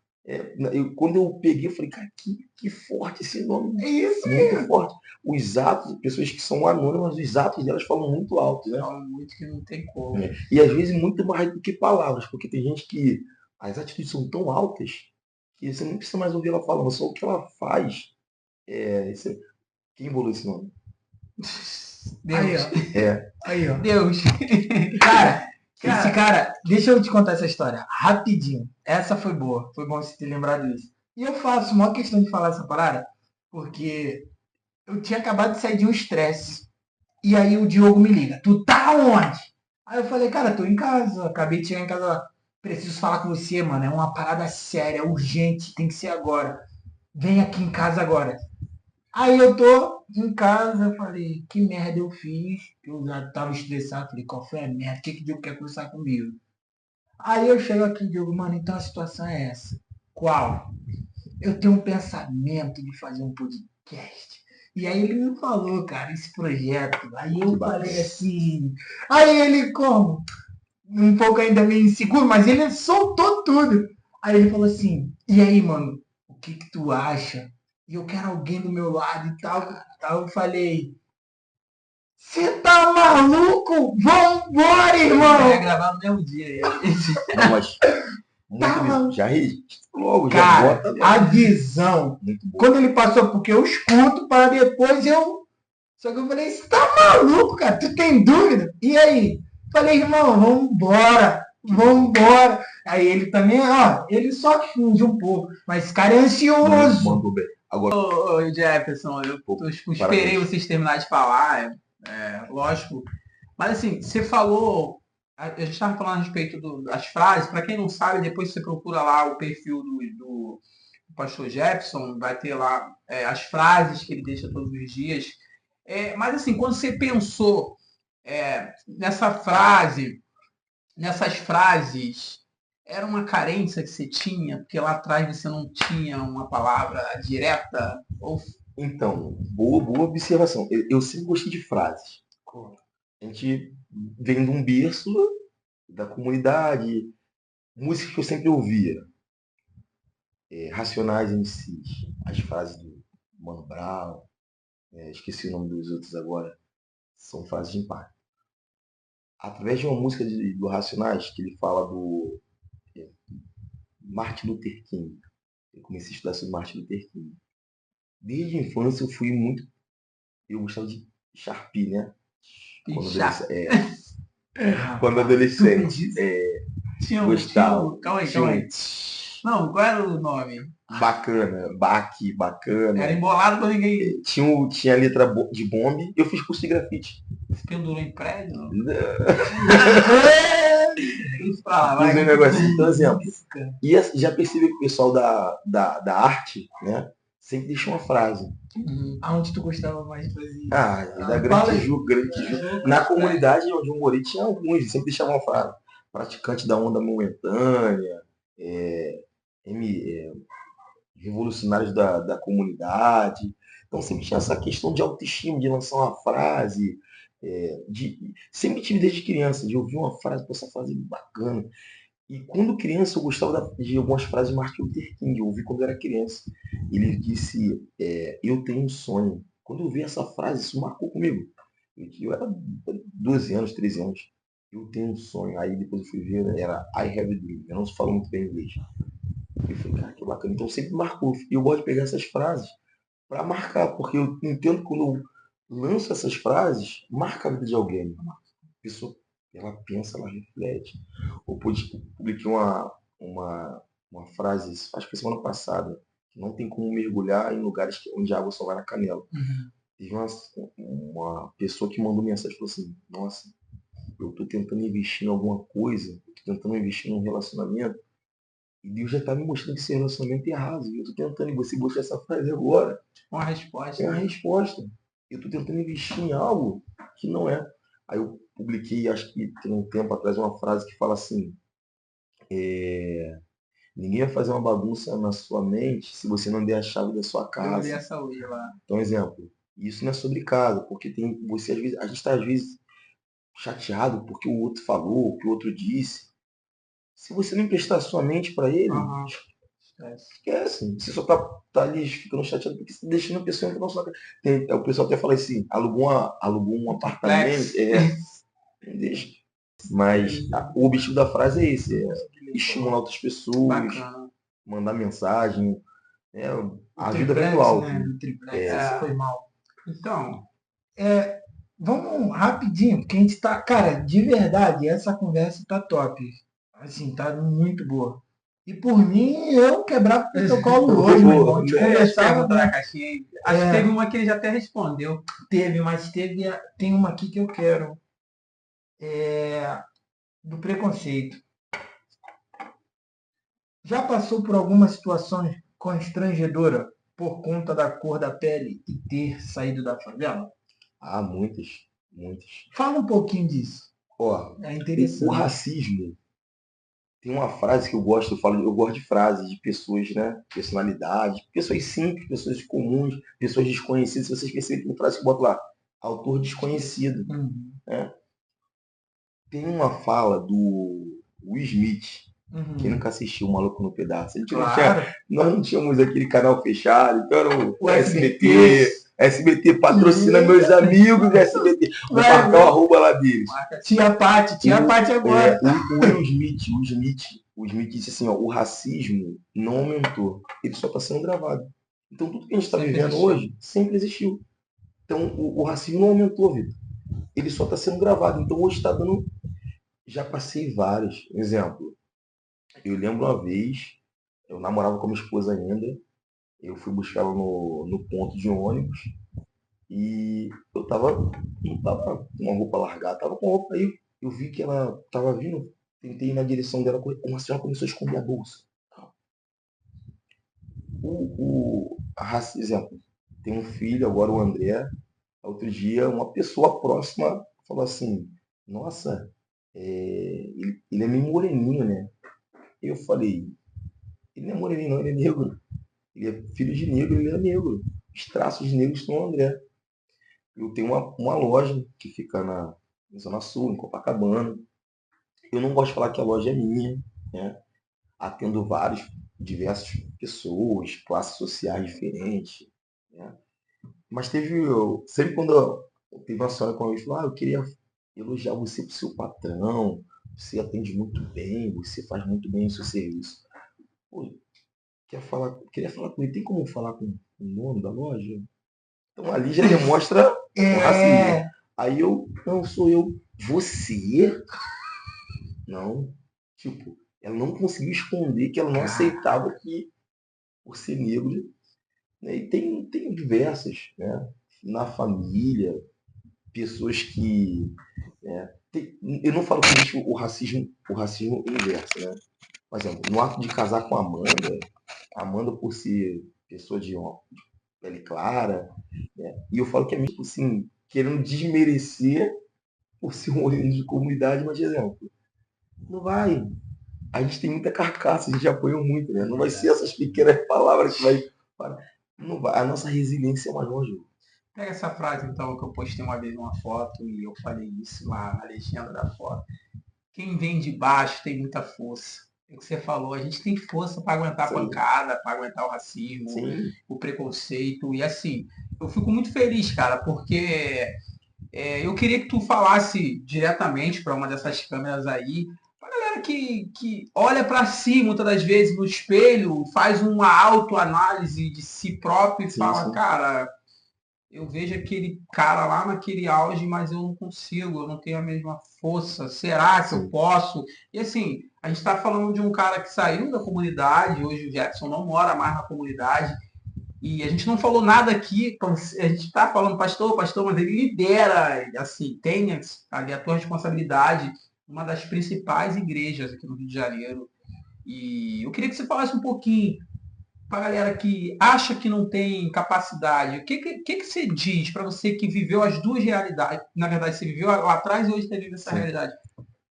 Quando eu peguei, eu falei, cara, que forte esse nome. É isso Muito mesmo. forte. Os atos, pessoas que são anônimas, os atos delas falam muito alto, né? Falam muito que não tem como. E às vezes muito mais do que palavras, porque tem gente que as atitudes são tão altas que você não precisa mais ouvir ela falando, só o que ela faz. Quem bolou esse nome? Aí, Deus. ó. Aí, ó. Deus. Cara, esse cara, deixa eu te contar essa história rapidinho. Essa foi boa. Foi bom você ter lembrado disso. E eu faço uma questão de falar essa parada, porque eu tinha acabado de sair de um estresse. E aí o Diogo me liga. Tu tá onde? Aí eu falei, cara, tô em casa. Acabei de chegar em casa. Preciso falar com você, mano. É uma parada séria, urgente. Tem que ser agora. Vem aqui em casa agora. Aí eu tô em casa, falei, que merda eu fiz? Eu já tava estressado, falei, qual foi a merda? O que o Diogo quer conversar comigo? Aí eu chego aqui, Diogo, mano, então a situação é essa. Qual? Eu tenho um pensamento de fazer um podcast. E aí ele me falou, cara, esse projeto. Aí eu falei assim. Aí ele, como? Um pouco ainda meio inseguro, mas ele soltou tudo. Aí ele falou assim, e aí, mano, o que tu acha? E eu quero alguém do meu lado e tal. Aí eu falei, você tá maluco? Vambora, irmão! Ia gravar no mesmo dia. Não, mas Tá maluco. já registra logo, já Cara, bota logo. a visão. Muito bom. Quando ele passou, porque eu escuto para depois eu. Só que eu falei, você tá maluco, cara? Tu tem dúvida? E aí? Falei, irmão, vambora. Vambora. Aí ele também, ó, ele só finge um pouco. Mas esse cara é ansioso. Mandou bem. Agora, Ô, Jefferson, eu esperei vocês terminar de falar, lógico. Mas assim, você falou, a gente estava falando a respeito das frases, para quem não sabe, depois você procura lá o perfil do pastor Jefferson, vai ter lá as frases que ele deixa todos os dias. Mas assim, quando você pensou nessas frases, era uma carência que você tinha, porque lá atrás você não tinha uma palavra direta? então, boa observação. Eu sempre gostei de frases. A gente vem de um berço da comunidade, músicas que eu sempre ouvia. Racionais MCs, as frases do Mano Brown, esqueci o nome dos outros agora, são frases de impacto. Através de uma música do Racionais, que ele fala do Martin Luther King, eu comecei a estudar sobre Martin Luther King. Desde a infância eu gostava de Sharpie, né? Quando adolescente. Gostava. Calma aí. Não, qual era o nome? Bacana, bacana. Era embolado com ninguém. Tinha a letra de bombe. Eu fiz curso de grafite. Você pendurou em prédio? Não? Isso pra lá, vai. Um negocinho, então, exemplo. E já percebi que o pessoal da arte, né? Sempre deixa uma frase. Aonde tu gostava mais de fazer? Da Grande Tijuca. Na comunidade onde eu morei tinha alguns, sempre deixavam uma frase. Praticante da onda momentânea, revolucionários da comunidade. Então sempre tinha essa questão de autoestima, de lançar uma frase. Sempre tive desde criança, de ouvir uma frase, essa frase é bacana. E quando criança eu gostava de algumas frases de Martin Luther King, eu ouvi quando eu era criança. Ele disse, eu tenho um sonho. Quando eu vi essa frase, isso marcou comigo. Eu era 12 anos, 13 anos. Eu tenho um sonho. Aí depois eu fui ver, era I have a dream. Eu não falo muito bem inglês. Eu falei, cara, que bacana. Então sempre marcou. E eu gosto de pegar essas frases para marcar, porque eu entendo que quando eu lanço essas frases, marca a vida de alguém. A pessoa, ela pensa, ela reflete. Eu publiquei uma frase, acho que semana passada, que não tem como mergulhar em lugares onde a água só vai na canela. Teve uma pessoa que mandou mensagem e falou assim, nossa, eu estou tentando investir em alguma coisa, estou tentando investir num relacionamento, e Deus já está me mostrando que esse relacionamento é errado. Eu estou tentando, e você gostou dessa frase agora. Uma resposta. É uma resposta. Eu estou tentando investir em algo que não é. Aí eu publiquei, acho que tem um tempo atrás, uma frase que fala assim, ninguém vai fazer uma bagunça na sua mente se você não der a chave da sua casa. Eu essa hoje lá. Então, exemplo, E isso não é sobre casa, porque tem você às vezes, a gente está às vezes chateado porque o outro falou, o que o outro disse. Se você não emprestar sua mente para ele, Aham. Esquece. esquece. Você só tá ali ficando chateado porque você tá deixando a pessoa entrar na sua casa. O pessoal até fala assim, alugou um apartamento, Triplex. não deixa. Mas o objetivo da frase é esse, é estimular outras pessoas, Bacana. mandar mensagem, O a ajuda vem do triplex, alto. né? O triplex, É, isso foi mal. Então, Vamos rapidinho, porque a gente tá. Cara, de verdade, essa conversa tá top. Assim, tá muito boa. E por mim, eu quebrava o protocolo hoje, meu irmão. A gente eu ia te conversava, perguntar né? na caixinha aí. Acho que teve uma que ele já até respondeu. Teve, mas tem uma aqui que eu quero. Do preconceito. Já passou por alguma situação constrangedora por conta da cor da pele e ter saído da favela? muitas, muitas. Fala um pouquinho disso. Ó, É o interessante. racismo tem uma frase que eu gosto, eu gosto de frases de pessoas, né? Personalidades, pessoas simples, pessoas comuns, pessoas desconhecidas. Se vocês perceberem, tem frase que bota lá, autor desconhecido. Uhum. Né? Tem uma fala do Will Smith, quem nunca assistiu o Maluco no Pedaço? A gente Claro. nós não tínhamos aquele canal fechado, então era O SBT. SBT patrocina meus amigos do SBT. Vou Vai, marcar o arroba lá deles. Tia Paty agora. O Smith disse assim, ó, o racismo não aumentou, ele só está sendo gravado. Então tudo que a gente está Sempre vivendo existiu. hoje sempre existiu. Então o racismo não aumentou, Vitor. Ele só está sendo gravado. Então hoje está dando. Já passei vários. Exemplo, eu lembro uma vez, eu namorava com a minha esposa ainda, eu fui buscar ela no ponto de ônibus e eu não tava com uma roupa largada, tava com a roupa aí. Eu vi que ela tava vindo, tentei ir na direção dela, uma senhora começou a esconder a bolsa. Exemplo, tem um filho, agora o André. Outro dia, uma pessoa próxima falou assim: Nossa, ele é meio moreninho, né? Eu falei: Ele não é moreninho, não, ele é negro. Ele é filho de negro, ele é negro. Os traços negros estão no André. Eu tenho uma loja que fica na Zona Sul, em Copacabana. Eu não gosto de falar que a loja é minha, né? Atendo diversas pessoas, classes sociais diferentes, né? Mas sempre quando teve uma senhora comigo, falou, eu queria elogiar você pro seu patrão, você atende muito bem, você faz muito bem o seu serviço. Pô, queria falar com ele, tem como falar com o dono da loja? Então ali já demonstra o racismo. Aí não sou eu, você? Não. Tipo, ela não conseguiu esconder que ela não aceitava que, por ser negro, né? E tem diversas, né? Na família, pessoas que. Eu não falo que existe o racismo inverso, né? Por exemplo, no ato de casar com a Amanda por ser pessoa de pele clara, né? E eu falo que é mesmo assim, querendo desmerecer por ser um organismo de comunidade, mas, exemplo, não vai. A gente tem muita carcaça, a gente apoiou muito, né? Não vai ser essas pequenas palavras que vai. Não vai. A nossa resiliência é maior, Ju. Pega essa frase, então, que eu postei uma vez uma foto e eu falei isso lá na legenda da foto. Quem vem de baixo tem muita força. É o que você falou, a gente tem força para aguentar a pancada, para aguentar o racismo, o preconceito. E assim, eu fico muito feliz, cara, porque eu queria que tu falasse diretamente para uma dessas câmeras aí, pra galera que olha para si muitas das vezes no espelho, faz uma autoanálise de si próprio e fala, cara, eu vejo aquele cara lá naquele auge, mas eu não consigo, eu não tenho a mesma força. Será que eu posso? E assim, a gente está falando de um cara que saiu da comunidade, hoje o Jackson não mora mais na comunidade, e a gente não falou nada aqui, a gente está falando pastor, mas ele lidera, assim, tem ali a tua responsabilidade, uma das principais igrejas aqui no Rio de Janeiro. E eu queria que você falasse um pouquinho para a galera que acha que não tem capacidade, o que você diz para você que viveu as duas realidades? Na verdade, você viveu lá atrás e hoje está vivendo essa realidade.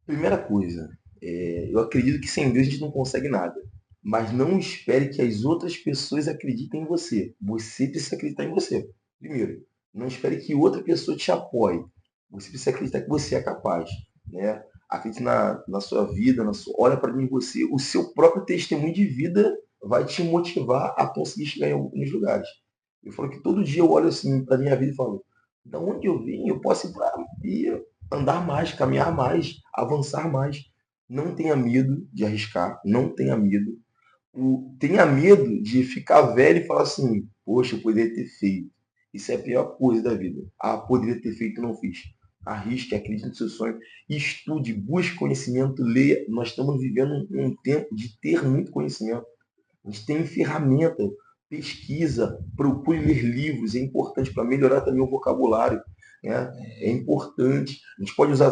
Primeira coisa, eu acredito que sem Deus a gente não consegue nada. Mas não espere que as outras pessoas acreditem em você. Você precisa acreditar em você. Primeiro, Não espere que outra pessoa te apoie. Você precisa acreditar que você é capaz, né? Acredite na sua vida, olha para dentro de você. O seu próprio testemunho de vida vai te motivar a conseguir chegar em alguns lugares. Eu falo que todo dia eu olho assim para minha vida e falo, da onde eu vim, eu posso ir andar mais, caminhar mais, avançar mais. Não tenha medo de arriscar, não tenha medo. Tenha medo de ficar velho e falar assim, poxa, eu poderia ter feito. Isso é a pior coisa da vida. Ah, poderia ter feito e não fiz. Arrisque, acredite no seu sonho, estude, busque conhecimento, leia. Nós estamos vivendo um tempo de ter muito conhecimento. A gente tem ferramenta, pesquisa, procure ler livros, é importante para melhorar também o vocabulário. Né? É importante. A gente pode usar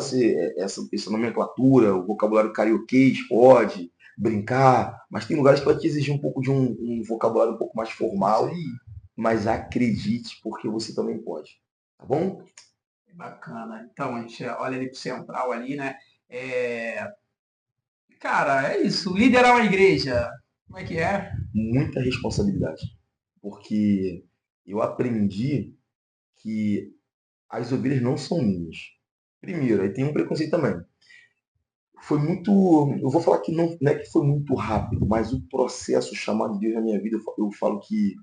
essa nomenclatura, o vocabulário carioquês, pode brincar, mas tem lugares que vai te exigir um pouco de um vocabulário um pouco mais formal, mas acredite, porque você também pode. Tá bom? Bacana. Então, a gente olha ali pro central ali, né? Cara, é isso. Liderar uma igreja. Como é que é? Muita responsabilidade, porque eu aprendi que as ovelhas não são minhas. Primeiro, aí tem um preconceito também. Foi muito, eu vou falar que não é que foi muito rápido, mas o processo chamado de Deus na minha vida, eu falo que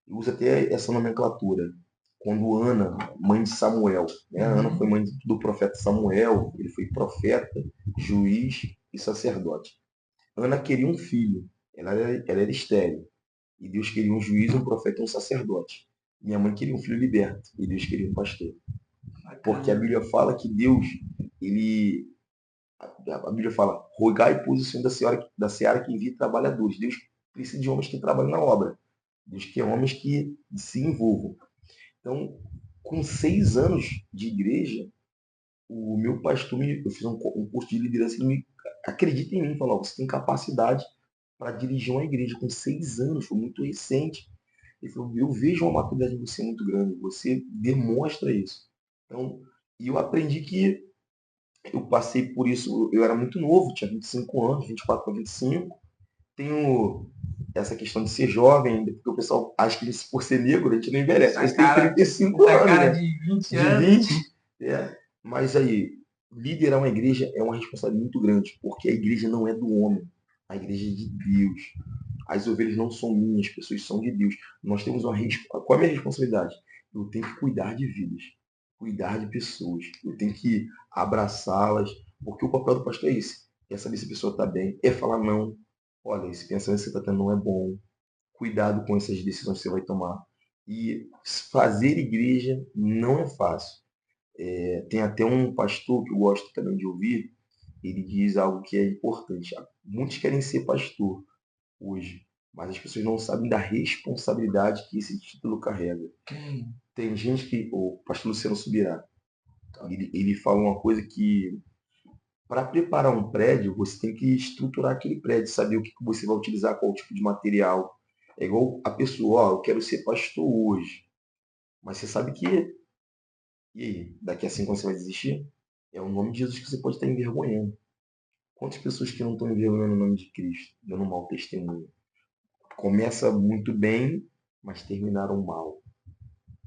eu uso até essa nomenclatura. Quando Ana, mãe de Samuel, né? Ana foi mãe do profeta Samuel, ele foi profeta, juiz e sacerdote. Ana queria um filho, ela era estéril. E Deus queria um juiz, um profeta e um sacerdote. Minha mãe queria um filho liberto, e Deus queria um pastor. Porque a Bíblia fala que Deus, ele. A Bíblia fala, rogai por o Senhor da seara que envie trabalhadores. Deus precisa de homens que trabalhem na obra. Deus quer homens que se envolvam. Então, com 6 anos de igreja, o meu pastor, eu fiz um curso de liderança, ele me acredita em mim, falou, você tem capacidade para dirigir uma igreja com 6 anos, foi muito recente. Ele falou, eu vejo uma maturidade em você muito grande, você demonstra isso. Então, e eu aprendi que eu passei por isso, eu era muito novo, tinha 25 anos, 24 para 25. Tenho essa questão de ser jovem ainda, porque o pessoal acha que por ser negro a gente não envelhece. Mas tem 35 essa anos, cara né? de 20 De anos. 20. É. Mas aí, liderar uma igreja é uma responsabilidade muito grande, porque a igreja não é do homem, a igreja é de Deus. As ovelhas não são minhas, as pessoas são de Deus. Nós temos uma responsabilidade. Qual é a minha responsabilidade? Eu tenho que cuidar de vidas, cuidar de pessoas. Eu tenho que abraçá-las, porque o papel do pastor é esse. É saber se a pessoa está bem, é falar não. Olha, esse pensamento que você está tendo não é bom. Cuidado com essas decisões que você vai tomar. E fazer igreja não é fácil. Tem até um pastor que eu gosto também de ouvir, ele diz algo que é importante. Muitos querem ser pastor hoje, mas as pessoas não sabem da responsabilidade que esse título carrega. Tem gente que, o pastor Luciano Subirá, ele fala uma coisa que para preparar um prédio, você tem que estruturar aquele prédio, saber o que você vai utilizar, qual tipo de material. É igual a pessoa, ó, eu quero ser pastor hoje, mas você sabe que, e aí, daqui a 5 anos você vai desistir? É o nome de Jesus que você pode estar envergonhando. Quantas pessoas que não estão envergonhando o nome de Cristo, dando um mau testemunho? Começa muito bem, mas terminaram mal.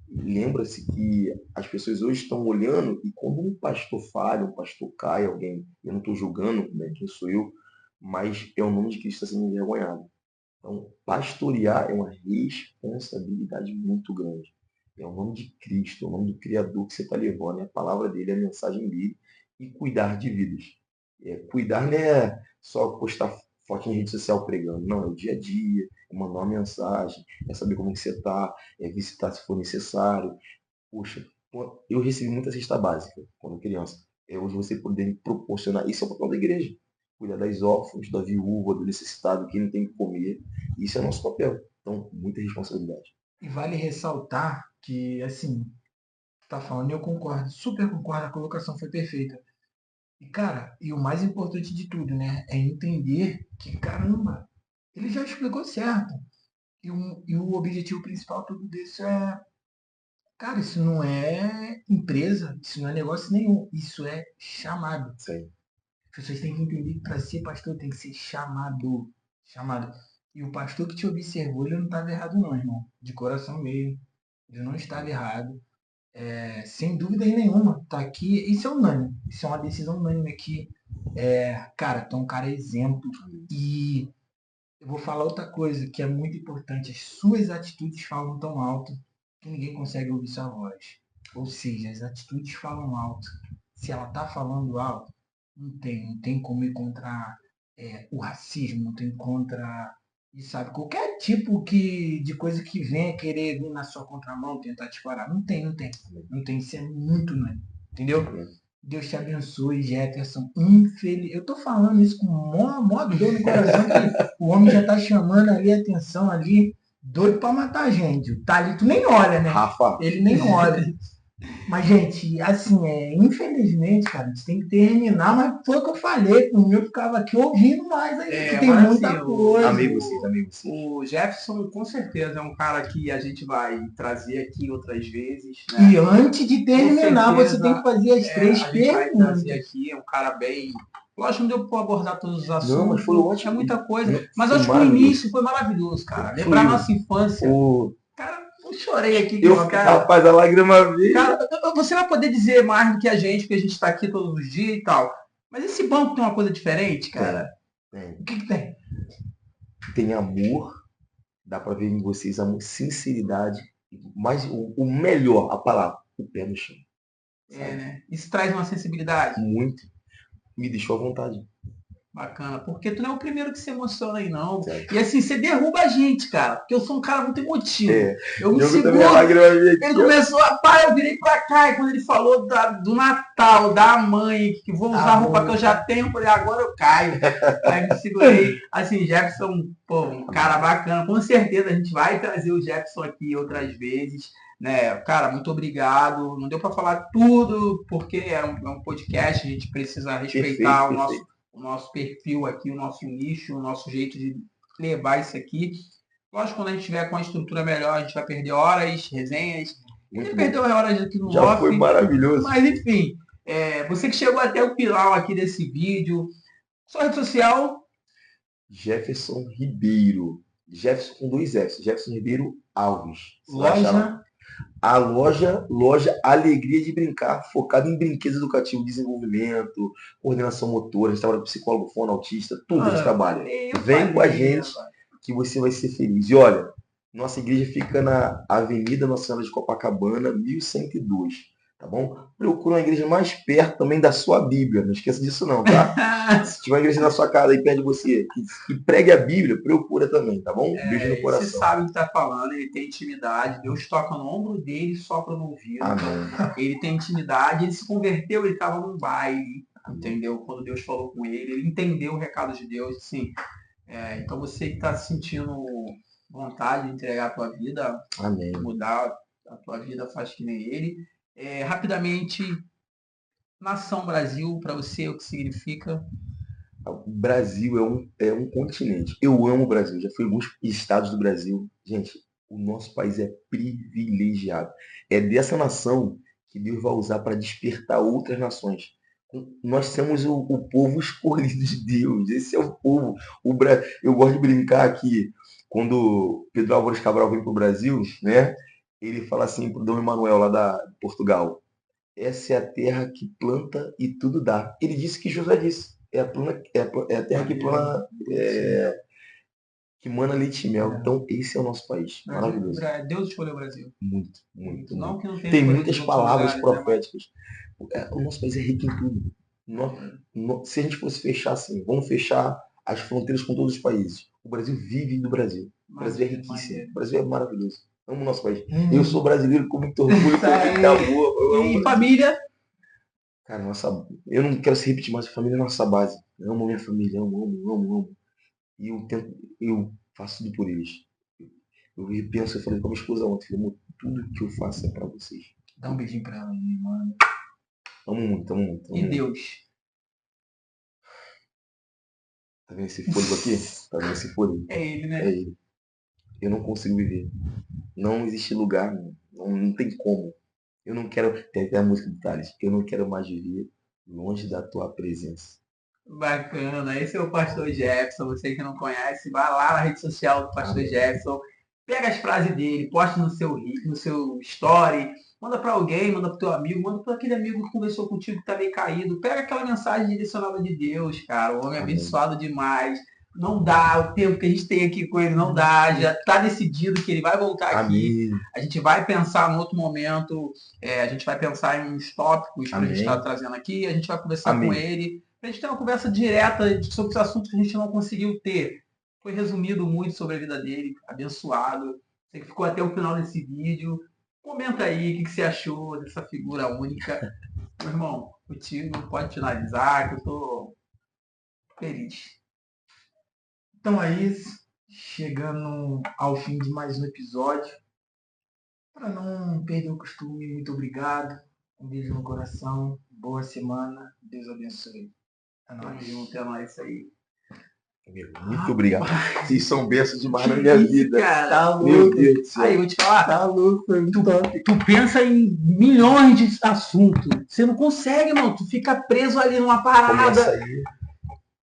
Lembra-se que as pessoas hoje estão olhando e quando um pastor falha, um pastor cai, alguém, eu não estou julgando, né, quem sou eu, mas é o nome de Cristo que está sendo envergonhado. Então, pastorear é uma responsabilidade muito grande. É o nome de Cristo, é o nome do Criador que você está levando, é a palavra dele, é a mensagem dele, e cuidar de vidas. Cuidar não é só postar foto em rede social pregando, não, é o dia a dia, é mandar uma mensagem, é saber como que você está, é visitar se for necessário. Poxa, eu recebi muita cesta básica quando criança. Hoje você poder proporcionar, isso é o papel da igreja. Cuidar das órfãos, da viúva, do necessitado, que não tem que comer. Isso é nosso papel. Então, muita responsabilidade. E vale ressaltar que, assim, tu tá falando e eu concordo, super concordo, a colocação foi perfeita. E, cara, e o mais importante de tudo, né, é entender que, caramba, ele já explicou certo. E o objetivo principal de tudo isso é, cara, isso não é empresa, isso não é negócio nenhum, isso é chamado. Sim. As pessoas têm que entender que para ser pastor tem que ser chamado. Chamado. E o pastor que te observou, ele não estava errado não, irmão. De coração mesmo. Eu não estava errado. Sem dúvida nenhuma. Tá aqui. Isso é unânime. Isso é uma decisão unânime aqui. Cara, tu é um cara exemplo. E eu vou falar outra coisa que é muito importante. As suas atitudes falam tão alto que ninguém consegue ouvir sua voz. Ou seja, as atitudes falam alto. Se ela tá falando alto, não tem como ir contra o racismo, não tem contra, e sabe, qualquer tipo de coisa que venha querer vir na sua contramão, tentar te parar. Não tem. Isso é muito, né? Entendeu? Deus te abençoe, Jefferson. Eu tô falando isso com mó dor no coração, que o homem já tá chamando ali a atenção ali, doido pra matar a gente. O Thalito nem olha, né? Rafa, Ele nem olha. Mas, gente, assim, infelizmente, cara, a gente tem que terminar, mas foi o que eu falei, o meu ficava aqui ouvindo mais ainda, que tem mas muita assim, coisa. amei vocês. O Jefferson, com certeza, é um cara que a gente vai trazer aqui outras vezes, né? E antes de terminar, Com certeza, você tem que fazer as três a gente vai trazer perguntas. aqui, é um cara bem... Lógico, não deu para abordar todos os assuntos, Não, mas foi ótimo. é muita coisa, Não, mas foi acho que o maravilhoso. início foi maravilhoso, cara. Lembrar a nossa infância. Cara, eu chorei aqui. Rapaz, a lágrima veio. Cara, você vai poder dizer mais do que a gente, porque a gente está aqui todos os dias e tal. Mas esse banco tem uma coisa diferente, cara. Tem. O que tem? Tem amor, dá pra ver em vocês amor, sinceridade, mas o melhor, a palavra, o pé no chão. Né? Isso traz uma sensibilidade. Muito. Me deixou à vontade. Bacana, porque tu não é o primeiro que se emociona aí, não. Certo. E assim, você derruba a gente, cara, porque eu sou um cara muito emotivo. Eu me seguro. Ele começou a eu virei pra cá, e quando ele falou do Natal, da mãe, que vou usar a roupa que eu já tenho, eu falei, agora eu caio. Aí me segurei. Assim, Jefferson, pô, um cara bacana. Com certeza a gente vai trazer o Jefferson aqui outras vezes. Né, cara, muito obrigado. Não deu para falar tudo, porque é um podcast, a gente precisa respeitar o nosso perfil aqui, o nosso nicho, o nosso jeito de levar isso aqui. Lógico, quando a gente tiver com a estrutura melhor, a gente vai perder horas, resenhas. A gente perdeu horas aqui no já off. Foi maravilhoso. Mas enfim, você que chegou até o final aqui desse vídeo, sua rede social? Jefferson Ribeiro. Jefferson com 2 Fs. Jefferson Ribeiro Alves. A loja Alegria de Brincar, focada em brinquedos educativos, desenvolvimento, coordenação motora, a gente trabalha com psicólogo, fono, autista, tudo a gente trabalha. Vem com a gente que você vai ser feliz. E olha, nossa igreja fica na Avenida Nossa Senhora de Copacabana, 1102. Tá bom? Procura uma igreja mais perto também da sua Bíblia. Não esqueça disso não, tá? Se tiver uma igreja na sua casa aí perto de você que pregue a Bíblia, procura também, tá bom? Beijo no coração. Você sabe o que tá falando, ele tem intimidade. Deus toca no ombro dele e sopra no ouvido. Ele tem intimidade, ele se converteu, ele estava num baile, entendeu? Quando Deus falou com ele entendeu o recado de Deus, assim. Então você que está sentindo vontade de entregar a tua vida, mudar a tua vida, faz que nem ele. Rapidamente, Nação Brasil, para você, o que significa? O Brasil é um continente. Eu amo o Brasil, já fui em alguns estados do Brasil. Gente, o nosso país é privilegiado. É dessa nação que Deus vai usar para despertar outras nações. Nós somos o povo escolhido de Deus. Esse é o povo. Eu gosto de brincar que quando Pedro Álvares Cabral veio para o Brasil, né, ele fala assim para o Dom Emanuel lá de Portugal: essa é a terra que planta e tudo dá. Ele disse que José disse: é a terra que planta, que mana leite e mel. Então esse é o nosso país. Maravilhoso. Deus escolheu o Brasil. Muito. Não que não tem muitas palavras proféticas. O nosso país é rico em tudo. Se a gente fosse fechar assim, vamos fechar as fronteiras com todos os países. O Brasil vive do Brasil. O Brasil é riquíssimo. O Brasil é maravilhoso. Amo o nosso país. Eu sou brasileiro com muito orgulho, com muita amor. E família? Cara, eu não quero se repetir, mas a família é nossa base. Eu amo minha família, amo. E eu faço tudo por eles. Eu penso, eu falei com a minha esposa ontem, amor, tudo que eu faço é pra vocês. Dá um beijinho pra ela, minha irmã. Amo muito. E Deus? Tá vendo esse fôlego aqui? Tá vendo esse fôlego? É ele, né? É ele. Eu não consigo viver. Não existe lugar, não tem como. Eu não quero, tem até a música do Thales, eu não quero mais viver longe da tua presença. Bacana, esse é o Pastor Jefferson. Você que não conhece, vai lá na rede social do Pastor Jefferson. Pega as frases dele, posta no seu story, manda para alguém, manda pro teu amigo, manda para aquele amigo que conversou contigo que tá meio caído. Pega aquela mensagem direcionada de Deus, cara. O homem é abençoado demais. Não dá, o tempo que a gente tem aqui com ele não dá, já tá decidido que ele vai voltar aqui. A gente vai pensar em outro momento, a gente vai pensar em uns tópicos que a gente está trazendo aqui, a gente vai conversar com ele, pra gente ter uma conversa direta sobre os assuntos que a gente não conseguiu ter. Foi resumido muito sobre a vida dele, abençoado. Você que ficou até o final desse vídeo, comenta aí o que você achou dessa figura única. Meu irmão, contigo pode finalizar, que eu tô feliz. Então é isso, chegando ao fim de mais um episódio. Para não perder o costume, muito obrigado. Um beijo no coração, boa semana, Deus abençoe. É nóis aí. Muito obrigado. Vocês são bênçãos demais na minha vida. Cara, tá louco. Meu Deus do céu. Aí, vou te falar. Tá louco, foi muito top. Tu pensa em milhões de assuntos. Você não consegue, mano. Tu fica preso ali numa parada. Começa aí.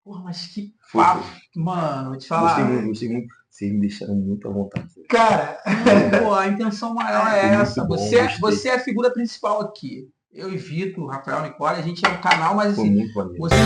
Porra, mas que papo. Mano, vou te falar. Gostei muito. Vocês me deixaram muito à vontade. Cara, pô, a intenção maior é essa. Você é a figura principal aqui. Eu e Vitor, Rafael, Nicole, a gente é um canal, mas assim, Foi muito maneiro. você